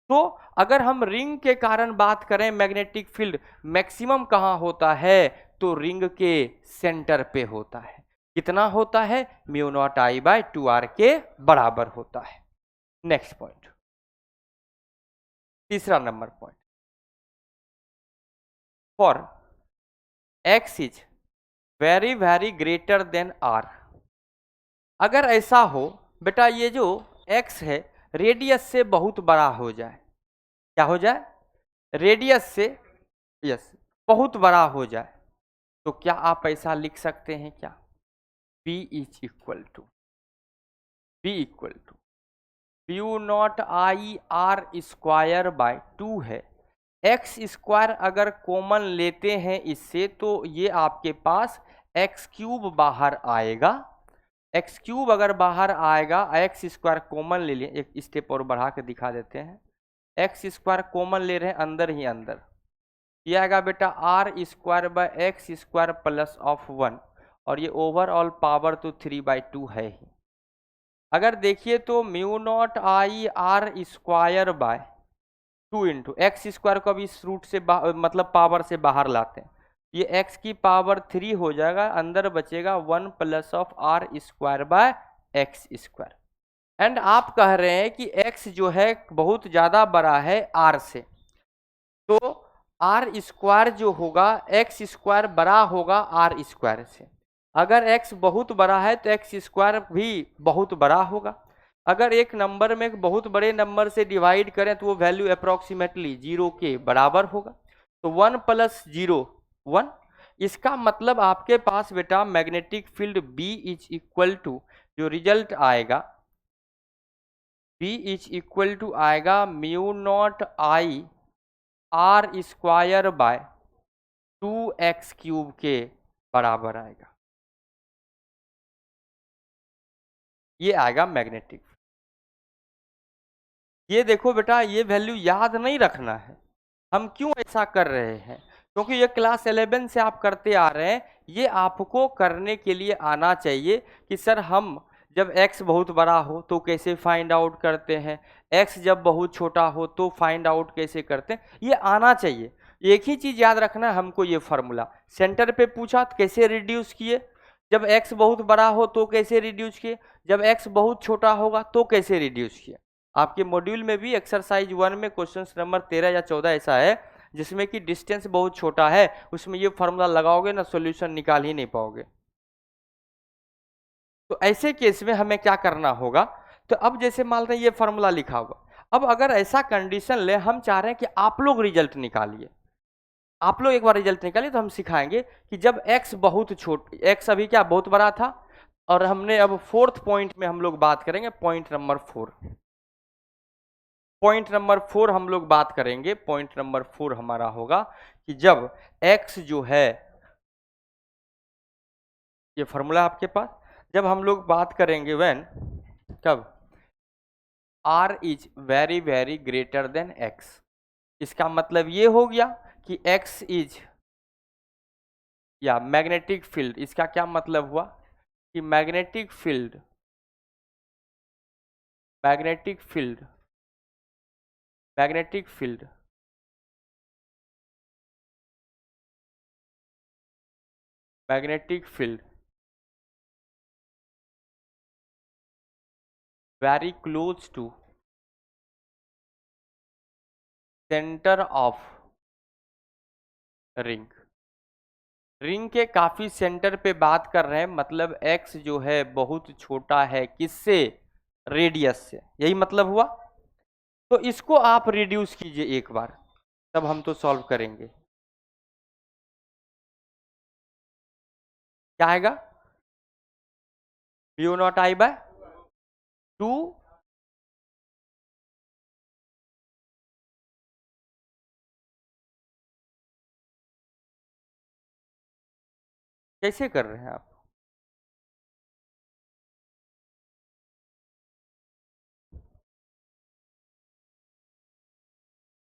तो अगर हम रिंग के कारण बात करें मैग्नेटिक फील्ड मैक्सिमम कहाँ होता है, तो रिंग के सेंटर पे होता है। कितना होता है? Mu not I by 2r के बराबर होता है। नेक्स्ट पॉइंट, तीसरा number point, for x is very very greater then r। अगर ऐसा हो बेटा ये जो x है रेडियस से बहुत बड़ा हो जाए, क्या हो जाए? रेडियस से यस बहुत बड़ा हो जाए, तो क्या आप ऐसा लिख सकते हैं क्या? b is equal to mu not I R square by 2 है। एक्स स्क्वायर अगर कॉमन लेते हैं इससे तो ये आपके पास एक्स क्यूब बाहर आएगा। एक्स क्यूब अगर बाहर आएगा, एक्स स्क्वायर कॉमन ले लें, एक स्टेप और बढ़ा के दिखा देते हैं। एक्स स्क्वायर कॉमन ले रहे हैं अंदर ही अंदर, ये आएगा बेटा R square by X square plus of 1, और ये ओवरऑल पावर तो 3/2 है ही। अगर देखिए तो mu not I R square by 2 into x square को भी इस रूट से मतलब पावर से बाहर लाते हैं, ये x की पावर 3 हो जाएगा, अंदर बचेगा 1 plus of R square by X square. And आप कह रहे हैं कि x जो है बहुत ज़्यादा बड़ा है r से, तो आर स्क्वायर जो होगा एक्स स्क्वायर बड़ा होगा आर स्क्वायर से। अगर एक्स बहुत बड़ा है तो एक्स स्क्वायर भी बहुत बड़ा होगा। अगर एक नंबर में एक बहुत बड़े नंबर से डिवाइड करें तो वो वैल्यू अप्रोक्सीमेटली 0 के बराबर होगा। तो 1 + 0 1। इसका मतलब आपके पास बेटा magnetic field B is equal to, जो रिजल्ट आएगा B इज इक्वल टू आएगा μ0I r² / 2x³ के बराबर आएगा। ये आएगा मैग्नेटिक। ये देखो बेटा, ये वैल्यू याद नहीं रखना है। हम क्यों ऐसा कर रहे हैं? क्योंकि ये क्लास 11 से आप करते आ रहे हैं। ये आपको करने के लिए आना चाहिए कि सर हम जब x बहुत बड़ा हो तो कैसे फाइंड आउट करते हैं, x जब बहुत छोटा हो तो फाइंड आउट कैसे करते हैं, ये आना चाहिए। एक ही चीज याद रखना है हमको, ये फार्मूला सेंटर पे पूछा तो कैसे रिड्यूस किए, जब x बहुत बड़ा हो तो कैसे रिड्यूस किए, जब x बहुत छोटा होगा तो कैसे रिड्यूस किए। आपके मॉड्यूल में भी एक्सरसाइज 1 में क्वेश्चन नंबर 13 या 14 ऐसा है जिसमें कि डिस्टेंस बहुत छोटा है, उसमें ये फार्मूला लगाओगे ना सॉल्यूशन निकाल ही नहीं पाओगे। तो ऐसे केस में हमें क्या करना होगा, तो अब जैसे मान रहे ये फार्मूला लिखा होगा, अब अगर ऐसा कंडीशन ले, हम चाह रहे हैं कि आप लोग रिजल्ट निकालिए, आप लोग एक बार रिजल्ट निकालिए तो हम सिखाएंगे कि जब x बहुत x अभी क्या बहुत बड़ा था, और हमने अब 4th पॉइंट में हम लोग बात करेंगे, पॉइंट नंबर 4 हम लोग बात करेंगे। पॉइंट नंबर 4 हमारा होगा कि जब x जो है, ये फॉर्मूला आपके पास, जब हम लोग बात करेंगे व्हेन, कब r is very very greater than x, इसका मतलब ये हो गया कि x इज, या मैग्नेटिक फील्ड, इसका क्या मतलब हुआ कि magnetic field magnetic field magnetic field magnetic field very close to centre of ring. Ring के काफी सेंटर पे बात कर रहे हैं, मतलब x जो है बहुत छोटा है किससे, रेडियस से, यही मतलब हुआ। तो इसको आप रिड्यूस कीजिए एक बार, तब हम तो सॉल्व करेंगे। क्या आएगा, μ0I/2। कैसे कर रहे हैं आप,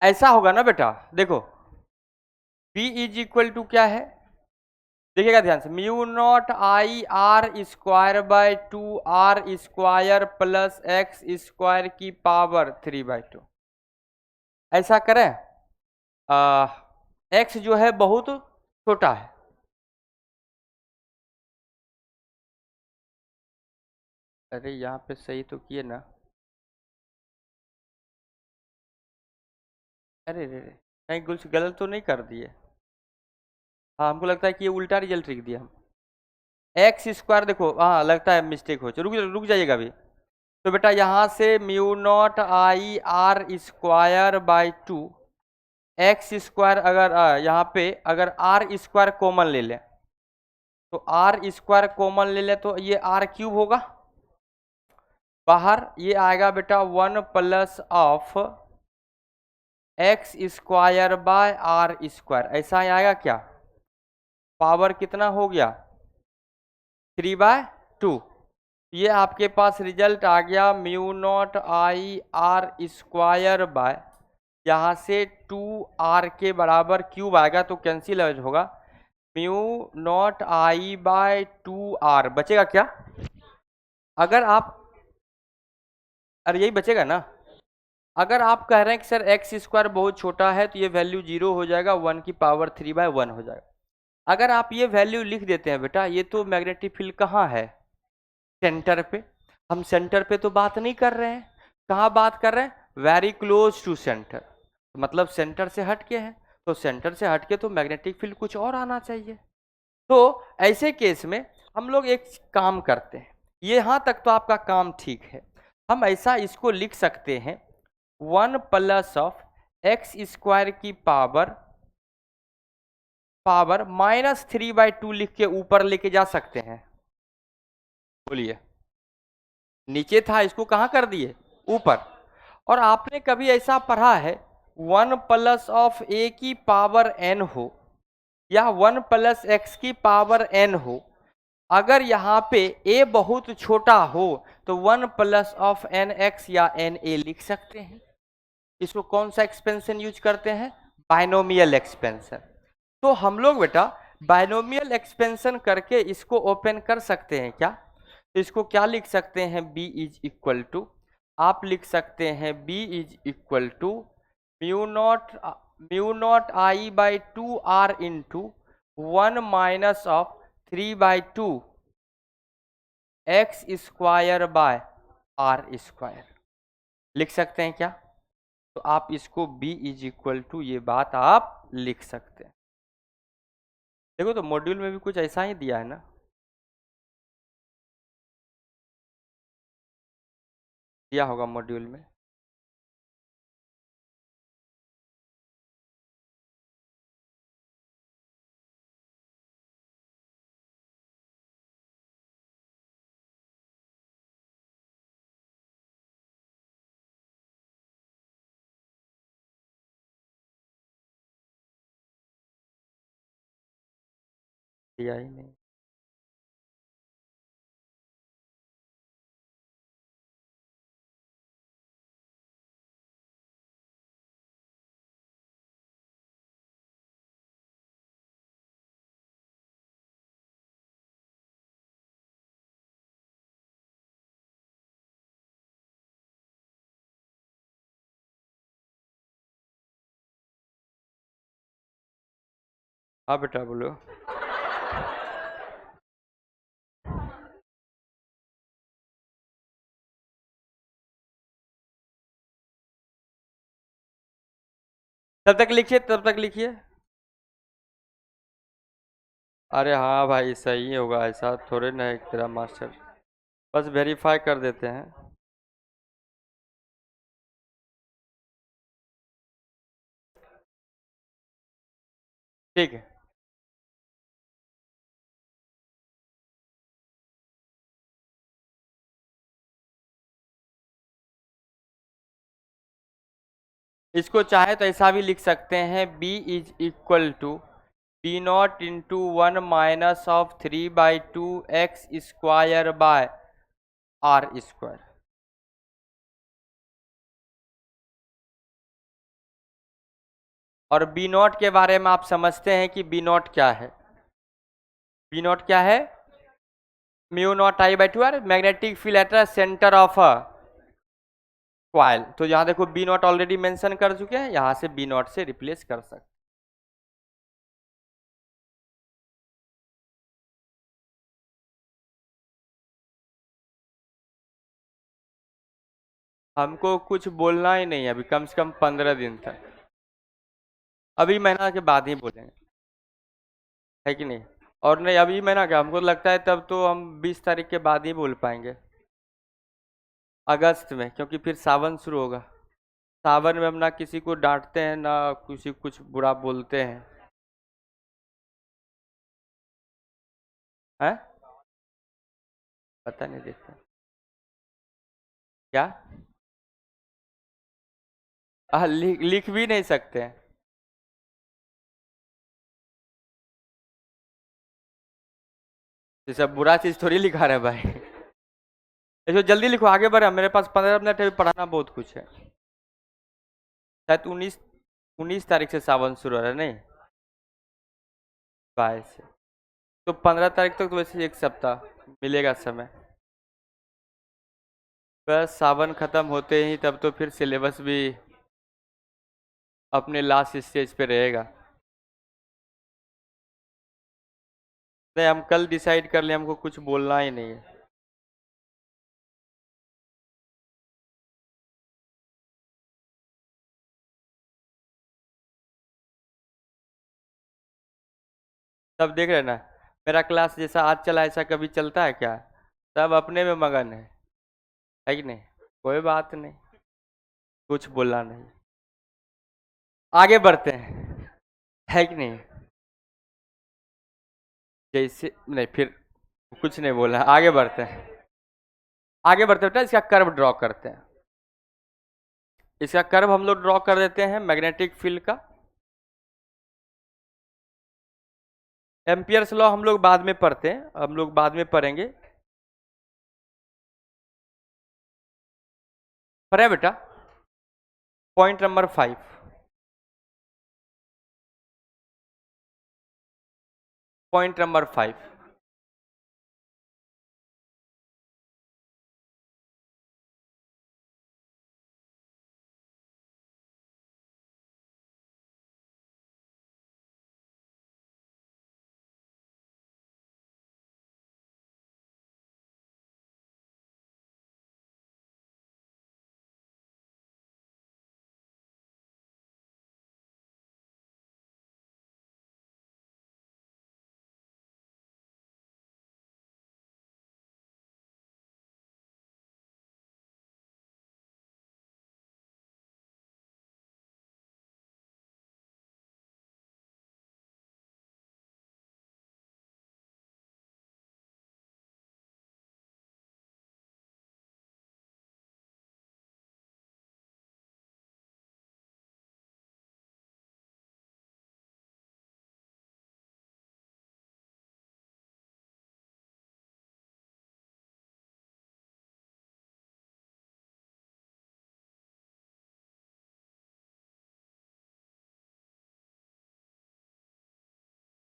ऐसा होगा ना बेटा, देखो B इज इक्वल टू क्या है, देखिएगा ध्यान से, μ0I r² / 2r² + x² की पावर 3/2। ऐसा करें, x जो है बहुत छोटा है, अरे यहाँ पे सही तो किए ना, अरे रे रे, कहीं कुछ गलत तो नहीं कर दिए। हाँ हमको लगता है कि ये उल्टा रिजल्ट लिख दिया हम, x², देखो हाँ लगता है मिस्टेक हो, रुक जाइएगा अभी। तो बेटा यहाँ से μ0I r² / 2 x², अगर यहाँ पे अगर r² कॉमन ले लें, तो r² कॉमन ले लें तो ये r³ होगा, बाहर ये आएगा बेटा 1 + x² / r², ऐसा ही आएगा क्या, पावर कितना हो गया 3/2। ये आपके पास रिजल्ट आ गया μ0I r², यहाँ से 2r के बराबर क्यूब आएगा तो कैंसिल होगा, μ0I/2r बचेगा क्या, अगर आप, अरे यही बचेगा ना। अगर आप कह रहे हैं कि सर x² बहुत छोटा है तो ये वैल्यू 0 हो जाएगा, 1⁻³ हो जाएगा। अगर आप ये वैल्यू लिख देते हैं बेटा, ये तो मैग्नेटिक फील्ड कहाँ है, सेंटर पे। हम सेंटर पे तो बात नहीं कर रहे हैं, कहाँ बात कर रहे हैं, वेरी क्लोज टू सेंटर, मतलब सेंटर से हट के है, तो सेंटर से हटके तो मैग्नेटिक फील्ड कुछ और आना चाहिए। तो ऐसे केस में हम लोग एक काम करते हैं, यहाँ तक तो आपका काम ठीक है। हम ऐसा इसको लिख सकते हैं 1 प्लस ऑफ एक्स स्क्वायर की पावर -3/2 लिख के ऊपर लेके जा सकते हैं। बोलिए, नीचे था इसको कहाँ कर दिए, ऊपर। और आपने कभी ऐसा पढ़ा है 1 प्लस ऑफ ए की पावर n हो या 1 प्लस एक्स की पावर n हो, अगर यहाँ पे a बहुत छोटा हो तो 1 प्लस ऑफ एन एक्स या एन ए लिख सकते हैं। इसको कौन सा एक्सपेंशन यूज करते हैं, बाइनोमियल एक्सपेंशन। तो हम लोग बेटा बाइनोमियल एक्सपेंशन करके इसको ओपन कर सकते हैं क्या। तो इसको क्या लिख सकते हैं, b इज इक्वल टू, आप लिख सकते हैं b is equal to mu not I by 2r into 1 minus of 3/2 X square by R square लिख सकते हैं क्या। तो आप इसको b इज इक्वल टू ये बात आप लिख सकते हैं। देखो तो मॉड्यूल में भी कुछ ऐसा ही दिया है ना, दिया होगा मॉड्यूल में। दिया ही नहीं। हाँ बेटा बोलो। तब तक लिखिए, तब तक लिखिए। अरे हाँ भाई सही होगा, ऐसा थोड़े ना है तेरा मास्टर, बस वेरीफाई कर देते हैं। ठीक है, इसको चाहे तो ऐसा भी लिख सकते हैं b is equal to b0 into 1 minus of 3/2 X square by R square. और b0 के बारे में आप समझते हैं कि b0 क्या है, b0 क्या है, μ0I/2r, magnetic field at the centre of a coil. तो यहाँ देखो b0 ऑलरेडी मेंशन कर चुके हैं, यहाँ से b0 से रिप्लेस कर सकते। हमको कुछ बोलना ही नहीं है अभी, कम से कम 15 दिन तक, अभी महीना के बाद ही बोलेंगे, है कि नहीं। और नहीं अभी महीना क्या, हमको लगता है तब तो हम 20 तारीख के बाद ही बोल पाएंगे, अगस्त में, क्योंकि फिर सावन शुरू होगा। सावन में हम ना किसी को डांटते हैं ना किसी कुछ बुरा बोलते हैं, हैं पता नहीं देखते क्या। लिख भी नहीं सकते हैं। ये सब बुरा चीज थोड़ी लिखा रहा है भाई। इसको जल्दी लिखो, आगे बढ़े, मेरे पास 15 मिनट है, पढ़ाना बहुत कुछ है। शायद 19 तारीख से सावन शुरू हो रहा है, नहीं 22 से, तो 15 तारीख तक तो वैसे एक सप्ताह मिलेगा समय। बस सावन खत्म होते ही तब तो फिर सिलेबस भी अपने लास्ट स्टेज पे रहेगा। नहीं हम कल डिसाइड कर ले, हमको कुछ बोलना ही नहीं है। सब देख रहे हैं ना। मेरा क्लास जैसा आज चला ऐसा कभी चलता है क्या? सब अपने में मगन है कि नहीं? कोई बात नहीं, कुछ बोलना नहीं, आगे बढ़ते हैं, है कि नहीं? जैसे नहीं, फिर कुछ नहीं बोला, आगे बढ़ते हैं। आगे बढ़ते बेटा, इसका कर्व ड्रॉ करते हैं। इसका कर्व हम लोग ड्रॉ कर देते हैं मैग्नेटिक फील्ड का। एम्पियर्स लॉ हम लोग बाद में पढ़ते हैं, हम लोग बाद में पढ़ेंगे। पढ़े बेटा? Point number 5। Point number 5।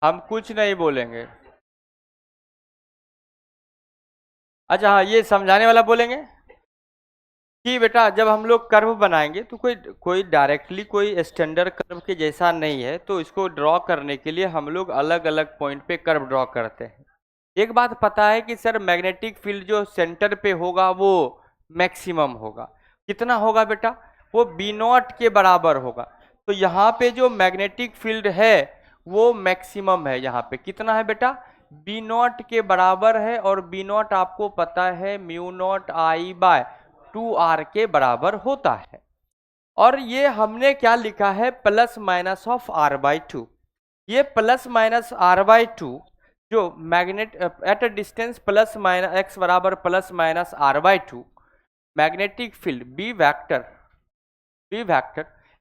हम कुछ नहीं बोलेंगे। अच्छा हाँ, ये समझाने वाला बोलेंगे कि बेटा जब हम लोग कर्व बनाएंगे तो कोई कोई डायरेक्टली कोई स्टैंडर्ड कर्व के जैसा नहीं है, तो इसको ड्रॉ करने के लिए हम लोग अलग अलग पॉइंट पे कर्व ड्रॉ करते हैं। एक बात पता है कि सर मैग्नेटिक फील्ड जो सेंटर पे होगा वो मैक्सिमम होगा। कितना होगा बेटा? वो बी नॉट के बराबर होगा। तो यहाँ पे जो मैग्नेटिक फील्ड है वो मैक्सिमम है। यहाँ पे कितना है बेटा? बी नॉट के बराबर है, और बी नॉट आपको पता है mu not I by 2r के बराबर होता है। और ये हमने क्या लिखा है? Plus minus of r/2। ये प्लस माइनस r/2 जो magnet at a distance plus minus x बराबर plus minus r/2, magnetic field B vector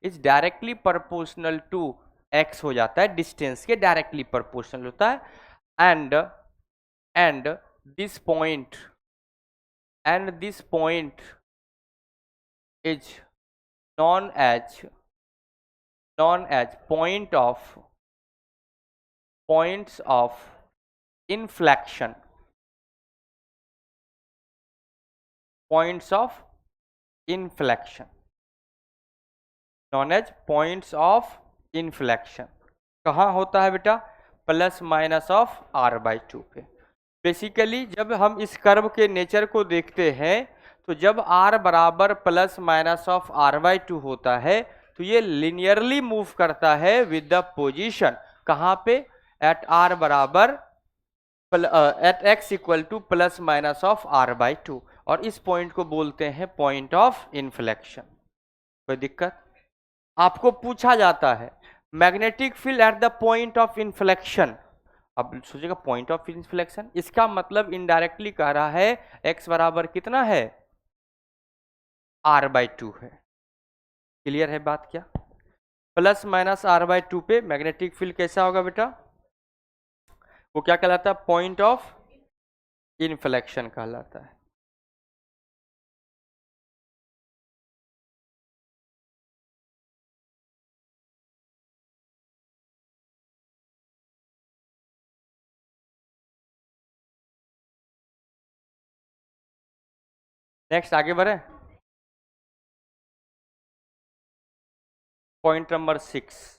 is directly proportional to x हो जाता है, डिस्टेंस के डायरेक्टली प्रोपोर्शनल होता है। And this point is known as points of inflection, known as points of inflection। कहाँ होता है बेटा? प्लस माइनस ऑफ r/2 पे। बेसिकली जब हम इस कर्व के नेचर को देखते हैं तो जब r बराबर प्लस माइनस ऑफ r/2 होता है तो ये लिनियरली मूव करता है विद द पोजीशन। कहाँ पे? एट r बराबर at x equal to plus minus of r/2, और इस पॉइंट को बोलते हैं पॉइंट ऑफ इन्फ्लेक्शन। कोई दिक्कत? आपको पूछा जाता है magnetic field at the point of inflection. अब सोचिएगा पॉइंट ऑफ इन्फ्लेक्शन, इसका मतलब इनडायरेक्टली कह रहा है x बराबर कितना है? r/2 है। क्लियर है बात क्या? प्लस माइनस r/2 पे मैग्नेटिक फील्ड कैसा होगा बेटा? वो क्या कहलाता है? पॉइंट ऑफ इन्फ्लेक्शन कहलाता है। नेक्स्ट आगे बढ़े। Point number 6।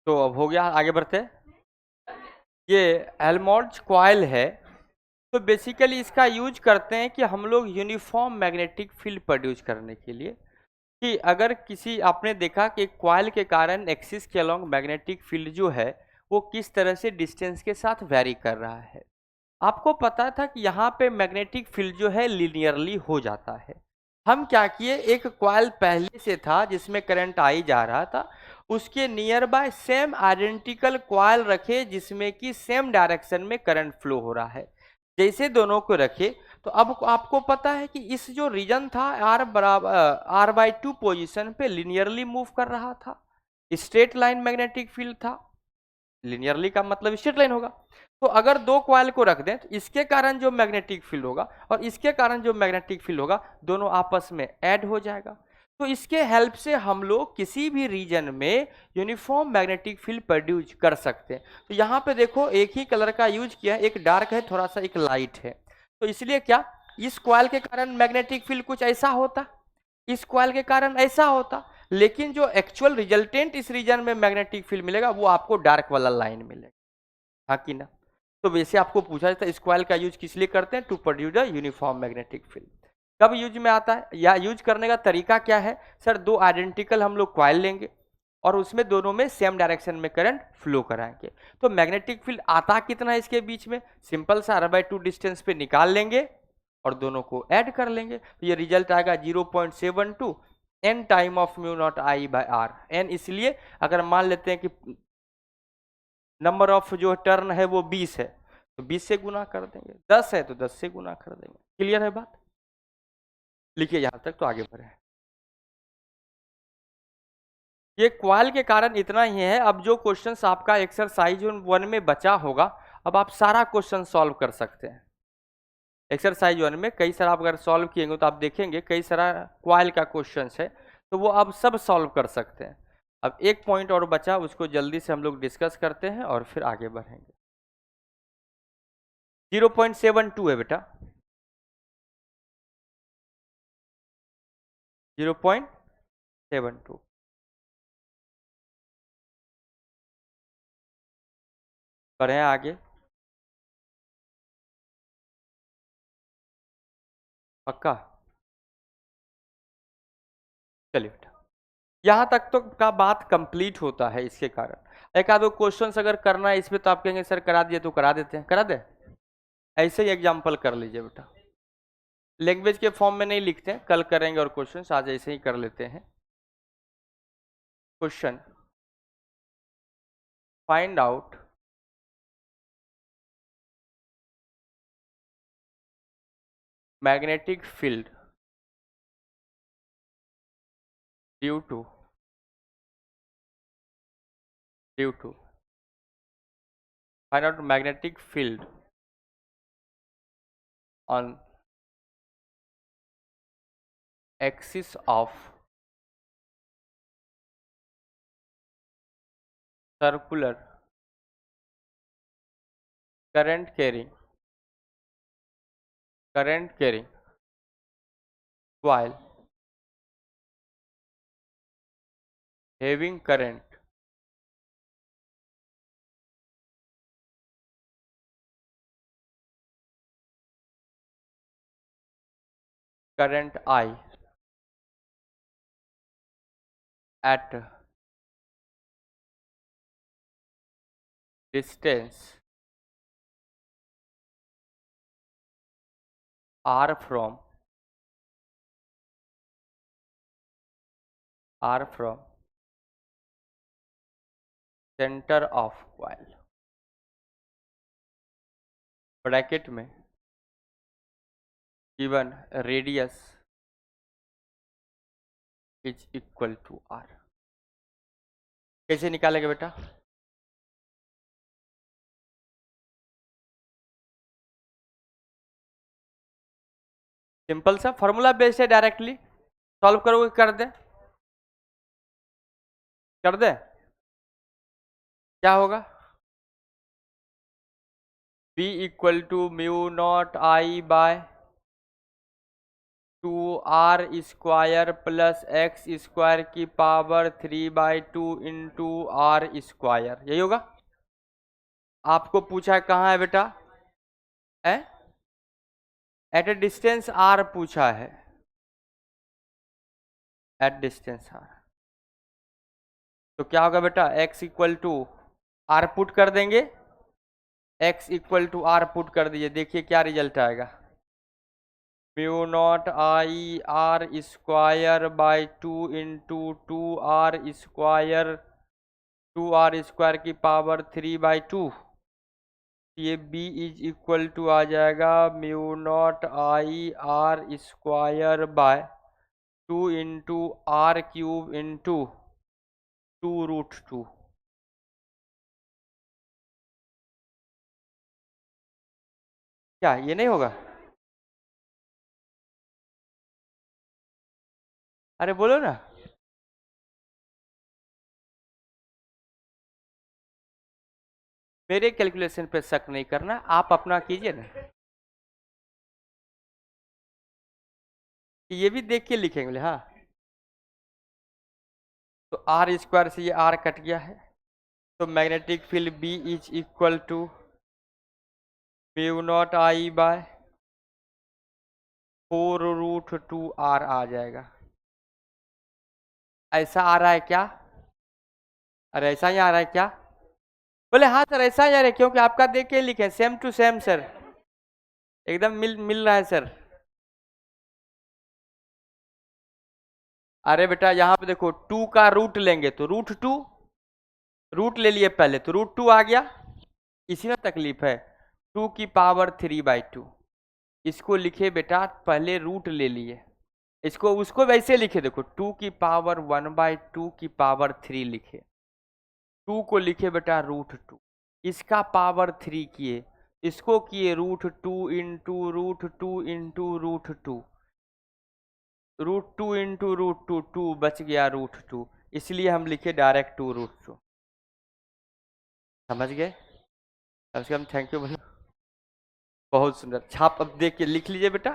तो अब हो गया, आगे बढ़ते हैं। ये हेल्महोल्ट्ज कॉइल है, तो बेसिकली इसका यूज करते हैं कि हम लोग यूनिफॉर्म मैग्नेटिक फील्ड प्रोड्यूस करने के लिए, कि अगर किसी, आपने देखा कि कॉइल के कारण एक्सिस के अलोंग मैग्नेटिक फील्ड जो है वो किस तरह से डिस्टेंस के साथ वेरी कर रहा है। आपको पता था कि यहाँ पे मैग्नेटिक फील्ड जो है लीनियरली हो जाता है। हम क्या किए, एक कॉइल पहले से था जिसमें करंट आई जा रहा था, उसके near by same identical coil रखे जिसमें कि सेम डायरेक्शन में करंट फ्लो हो रहा है। जैसे दोनों को रखे, तो अब आपको पता है कि इस जो रीजन था आर बराबर R/2 पोजीशन पे लीनियरली मूव कर रहा था। स्ट्रेट लाइन मैग्नेटिक फील्ड था, लिनियरली का मतलब स्ट्रेट लाइन होगा। तो अगर दो कॉइल को रख दें तो इसके कारण जो मैग्नेटिक फील्ड होगा और इसके कारण जो मैग्नेटिक फील्ड होगा दोनों आपस में ऐड हो जाएगा। तो इसके हेल्प से हम लोग किसी भी रीजन में यूनिफॉर्म मैग्नेटिक फील्ड प्रोड्यूस कर सकते हैं। तो यहाँ पे देखो एक ही कलर का यूज किया है, एक डार्क है थोड़ा सा, एक लाइट है। तो इसलिए क्या, इस कॉइल के कारण मैग्नेटिक फील्ड कुछ ऐसा होता, इस कॉइल के कारण ऐसा होता, लेकिन जो एक्चुअल रिजल्टेंट इस रीजन में मैग्नेटिक फील्ड मिलेगा वो आपको डार्क वाला लाइन मिलेगा, हाँ कि ना। तो वैसे आपको पूछा जाता है इस कॉइल का यूज किस लिए करते हैं, to produce a uniform magnetic field. कब यूज में आता है या यूज करने का तरीका क्या है, सर दो आइडेंटिकल हम लोग कॉइल लेंगे और उसमें दोनों में सेम डायरेक्शन में करंट फ्लो कराएंगे। तो मैग्नेटिक फील्ड आता कितना है इसके बीच में, सिंपल सा R/2 डिस्टेंस पे निकाल लेंगे और दोनों को ऐड कर लेंगे, तो ये रिजल्ट आएगा 0.72 n time of mu not I by R. N इसलिए अगर मान लेते हैं कि नंबर ऑफ जो टर्न है वो 20 है तो 20 से गुना कर देंगे, 10 है तो 10 से गुना कर देंगे। क्लियर है बात, लिखिए यहां तक तो आगे बढ़े। ये क्वाल के कारण इतना ही है। अब जो क्वेश्चंस आपका एक्सरसाइज 1 में बचा होगा, अब आप सारा क्वेश्चन सॉल्व कर सकते हैं। एक्सरसाइज 1 में कई सारा आप अगर सॉल्व किएंगे तो आप देखेंगे कई सारा क्वाल का क्वेश्चन है, तो वो आप सब सॉल्व कर सकते हैं। अब एक पॉइंट और बचा, उसको जल्दी से हम लोग डिस्कस करते हैं और फिर आगे बढ़ेंगे। 0.72 है बेटा, 0.72। बढ़े आगे, पक्का, चलिए बेटा यहाँ तक तो का बात कंप्लीट होता है। इसके कारण एक आधो क्वेश्चंस अगर करना है इसमें तो आप कहेंगे सर करा दिए, तो करा देते हैं, करा दे। ऐसे ही एग्जांपल कर लीजिए बेटा, लैंग्वेज के फॉर्म में नहीं लिखते हैं, कल करेंगे और क्वेश्चंस आज ऐसे ही कर लेते हैं। Question, find out magnetic field due to find out magnetic field on axis of circular current carrying coil having current I at distance r from center of coil, bracket में given radius is equal to r। कैसे निकालेगा बेटा, simple सा formula based है, directly solve करोगे, कर दे क्या होगा, B equal to mu not I by 2r² plus x² की पावर 3/2 इंटू r², यही होगा। आपको पूछा है कहाँ है बेटा, है एट ए डिस्टेंस r पूछा है, एट डिस्टेंस r। तो क्या होगा बेटा, x equal to r put कर देंगे, x equal to r put कर दीजिए, देखिए क्या रिजल्ट आएगा। Mu not I r²/2 into 2r² की पावर 3/2। ये b इज इक्वल टू आ जाएगा mu not I r²/2 into r³ into 2√2। क्या ये नहीं होगा? अरे बोलो ना। मेरे कैलकुलेशन पे शक नहीं करना, आप अपना कीजिए ना। ये भी देख के लिखेंगे बोले, हाँ। तो r² से ये r कट गया है, तो magnetic field B is equal to mu naught I/4√2r आ जाएगा। ऐसा आ रहा है क्या? अरे ऐसा ही आ रहा है क्या? बोले हाँ सर ऐसा ही आ रहा है, क्योंकि आपका देख के लिखे सेम टू सेम सर, एकदम मिल मिल रहा है सर। अरे बेटा यहाँ पे देखो 2 का रूट लेंगे तो √2, रूट ले लिए पहले तो √2 आ गया, इसी में तकलीफ है। 2 की पावर 3/2, इसको लिखे बेटा, पहले रूट ले लिए, इसको उसको वैसे लिखे, देखो 2 की पावर 1/2 की पावर 3 लिखे, 2 को लिखे बेटा √2, इसका पावर 3 किए, इसको किए √2 इंटू √2 इंटू √2, √2 इंटू √2, 2 बच गया √2, इसलिए हम लिखे डायरेक्ट 2√2। समझ गए? कम से कम थैंक यू बोलो। बहुत सुंदर छाप, अब देख के लिख लीजिए बेटा।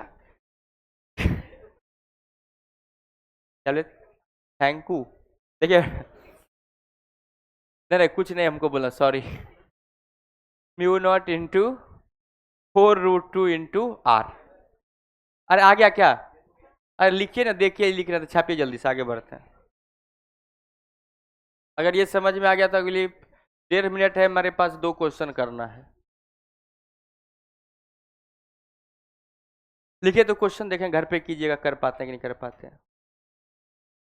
चले थैंक यू, देखिए नहीं नहीं कुछ नहीं हमको बोला, sorry. Mu naught into 4√2 into R. अरे आ गया क्या? अरे लिखिए ना, देखिए लिख रहे थे, छापिए जल्दी से, आगे बढ़ते हैं। अगर ये समझ में आ गया तो अगली 1.5 मिनट है हमारे पास, 2 क्वेश्चन करना है। लिखिए तो क्वेश्चन देखें, घर पे कीजिएगा, कर पाते हैं कि नहीं कर पाते हैं।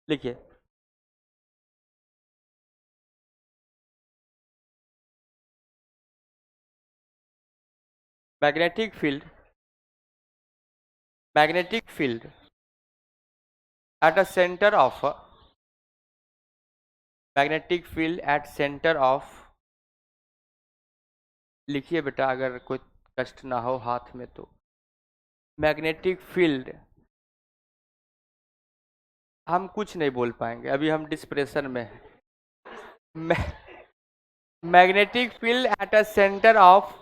लिखिए। Magnetic field, magnetic field at a centre of, magnetic field at centre of, लिखिए बेटा अगर कोई कष्ट ना हो हाथ में तो। मैग्नेटिक फील्ड, हम कुछ नहीं बोल पाएंगे अभी, हम डिस्प्रेशन में हैं। Magnetic field at a centre of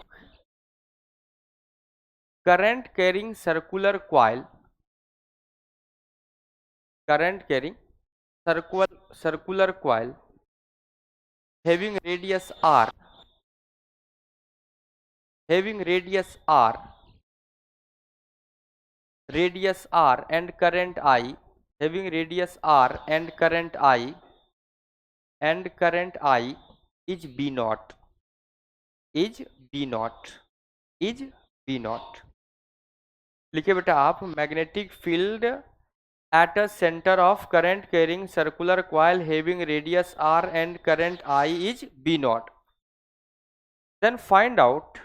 current carrying circular coil, current carrying circular coil having radius r, having radius r and current I, having radius r and current I is b naught, is b naught, is b naught। लिखिए बेटा आप, magnetic field at a center of current carrying circular coil having radius r and current I is b naught। then find out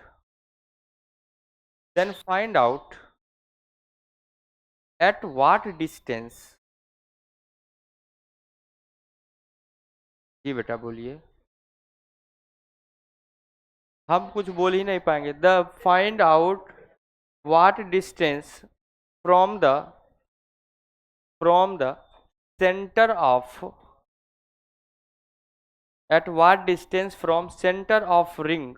at what distance, जी बेटा बोलिए, हम कुछ बोल ही नहीं पाएंगे। The find out what distance from the center of, at what distance from center of ring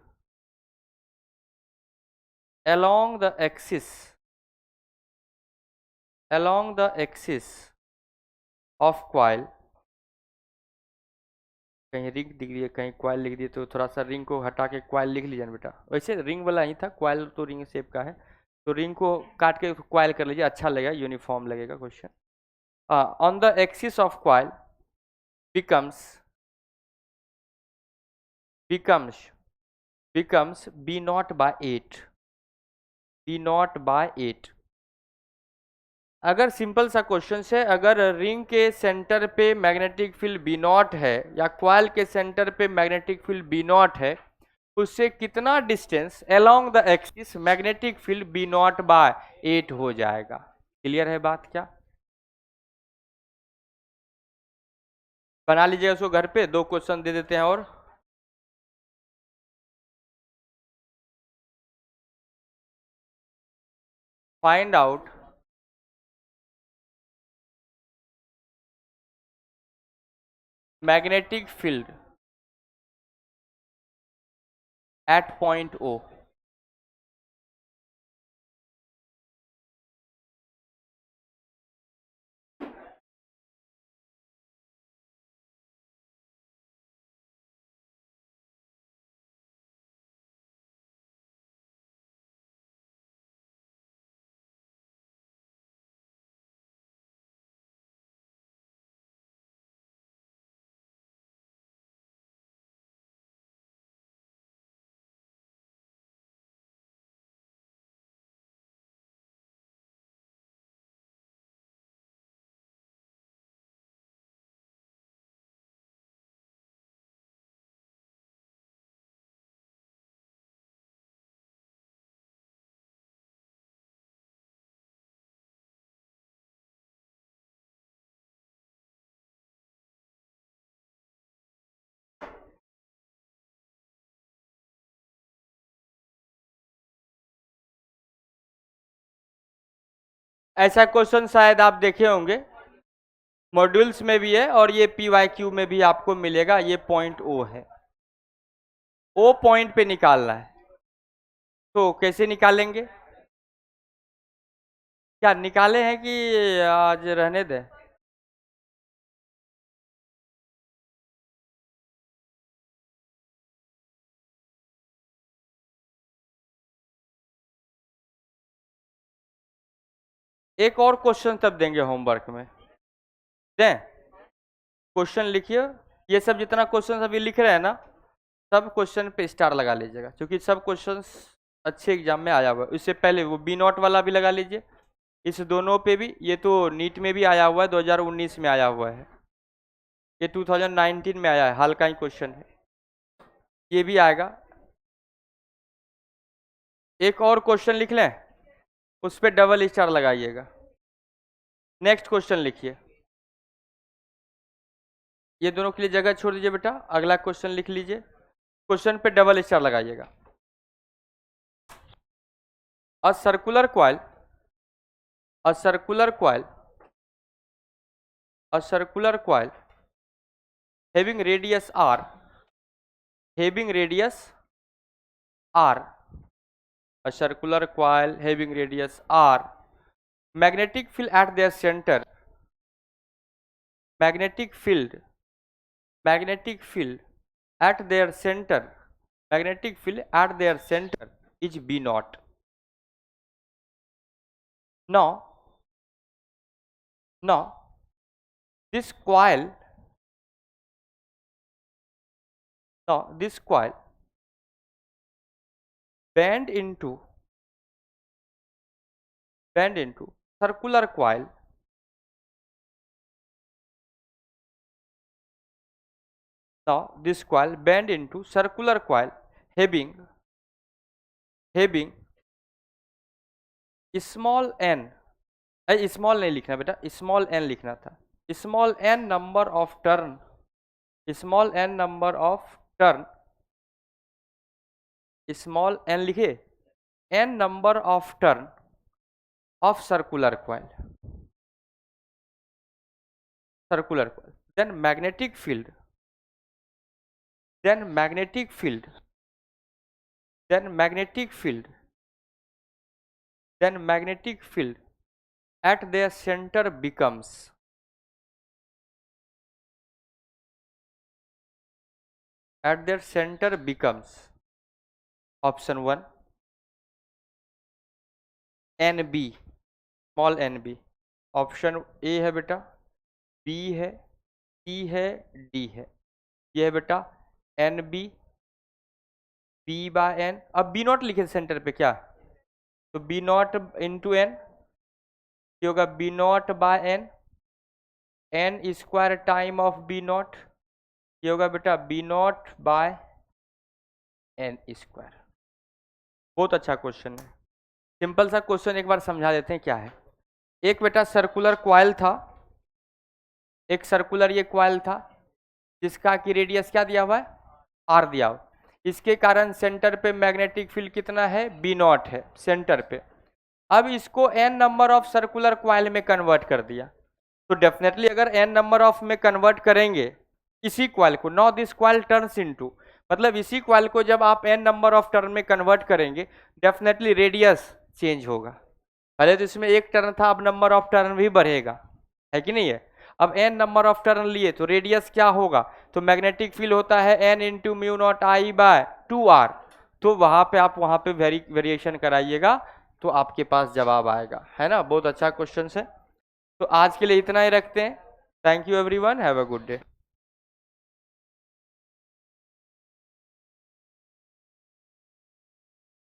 along the axis along the axis of coil, कहीं ring दिख रही है कहीं क्वाइल लिख दिए, तो थोड़ा सा रिंग को हटा के क्वाइल लिख लीजिए ना बेटा। वैसे रिंग वाला ही था, क्वाइल तो रिंग शेप का है, तो रिंग को काट के क्वाइल कर लीजिए, अच्छा लगेगा, यूनिफॉर्म लगेगा question. On the axis of coil becomes becomes becomes b naught by 8, b naught by 8। अगर सिंपल सा क्वेश्चन है, अगर रिंग के सेंटर पे मैग्नेटिक फील्ड बी नॉट है या क्वाइल के सेंटर पे मैग्नेटिक फील्ड बी नॉट है, उससे कितना distance along the axis magnetic field B naught by 8 हो जाएगा। क्लियर है बात क्या? बना लीजिएगा उसको घर पे, 2 क्वेश्चन दे देते हैं और find out magnetic field at point O. ऐसा क्वेश्चन शायद आप देखे होंगे, मॉड्यूल्स में भी है और ये PYQ में भी आपको मिलेगा। ये पॉइंट ओ है, ओ पॉइंट पे निकालना है, तो कैसे निकालेंगे? क्या निकाले हैं कि आज रहने दें? एक और क्वेश्चन तब देंगे होमवर्क में, दें? क्वेश्चन लिखिए, ये सब जितना क्वेश्चन अभी लिख रहे हैं ना, सब क्वेश्चन पे स्टार लगा लीजिएगा, क्योंकि सब क्वेश्चन अच्छे एग्जाम में आया हुआ है। इससे पहले वो बी नॉट वाला भी लगा लीजिए, इस दोनों पे भी। ये तो नीट में भी आया हुआ है, 2019 में आया हुआ है, ये 2019 में आया है, हाल का ही क्वेश्चन है, ये भी आएगा। एक और क्वेश्चन लिख लें, उस पर डबल स्टार लगाइएगा। नेक्स्ट क्वेश्चन लिखिए, ये दोनों के लिए जगह छोड़ दीजिए बेटा, अगला क्वेश्चन लिख लीजिए, क्वेश्चन पे डबल स्टार लगाइएगा। A circular coil, a circular coil, a circular coil having radius r, having radius r, a circular coil having radius r, magnetic field at their center, magnetic field, magnetic field at their center, magnetic field at their center is b naught. Now, now this coil, now this coil bend into circular coil, now this coil bend into circular coil having small n, small नहीं लिखना बेटा, small n लिखना था, small n number of turn, small n number of turn, small n लिखे, n number of turn of circular coil, circular coil, then magnetic field, then magnetic field, then magnetic field, then magnetic field at there centre becomes, at there centre becomes, option 1 N B, small N B, option A है बेटा, B है, सी है, D है। ये है बेटा N B, B by N. अब B naught लिखे सेंटर पे क्या, तो बी नॉट इंटू एन, ये होगा B naught by N, N square time of B naught, ये होगा बेटा B naught by N square. बहुत अच्छा क्वेश्चन है, सिंपल सा क्वेश्चन, एक बार समझा देते हैं क्या है। एक बेटा सर्कुलर क्वाइल था, एक सर्कुलर ये क्वाइल था जिसका की रेडियस क्या दिया हुआ है, आर दिया हुआ। इसके कारण सेंटर पे मैग्नेटिक फील्ड कितना है, बी नॉट है सेंटर पे। अब इसको N number of circular coil में कन्वर्ट कर दिया, तो डेफिनेटली अगर एन नंबर ऑफ में कन्वर्ट करेंगे इसी क्वाइल को, now this coil turns into, मतलब इसी क्वाइल को जब आप एन नंबर ऑफ टर्न में कन्वर्ट करेंगे डेफिनेटली रेडियस चेंज होगा। पहले तो इसमें एक टर्न था, अब नंबर ऑफ टर्न भी बढ़ेगा, है कि नहीं है। अब एन नंबर ऑफ टर्न लिए तो रेडियस क्या होगा, तो मैग्नेटिक फील्ड होता है N into mu naught I by 2r, तो वहां पे आप वहां पे वेरिएशन कराइएगा तो आपके पास जवाब आएगा, है ना। बहुत अच्छा क्वेश्चन है। तो आज के लिए इतना ही रखते हैं। Thank you everyone, have a good day.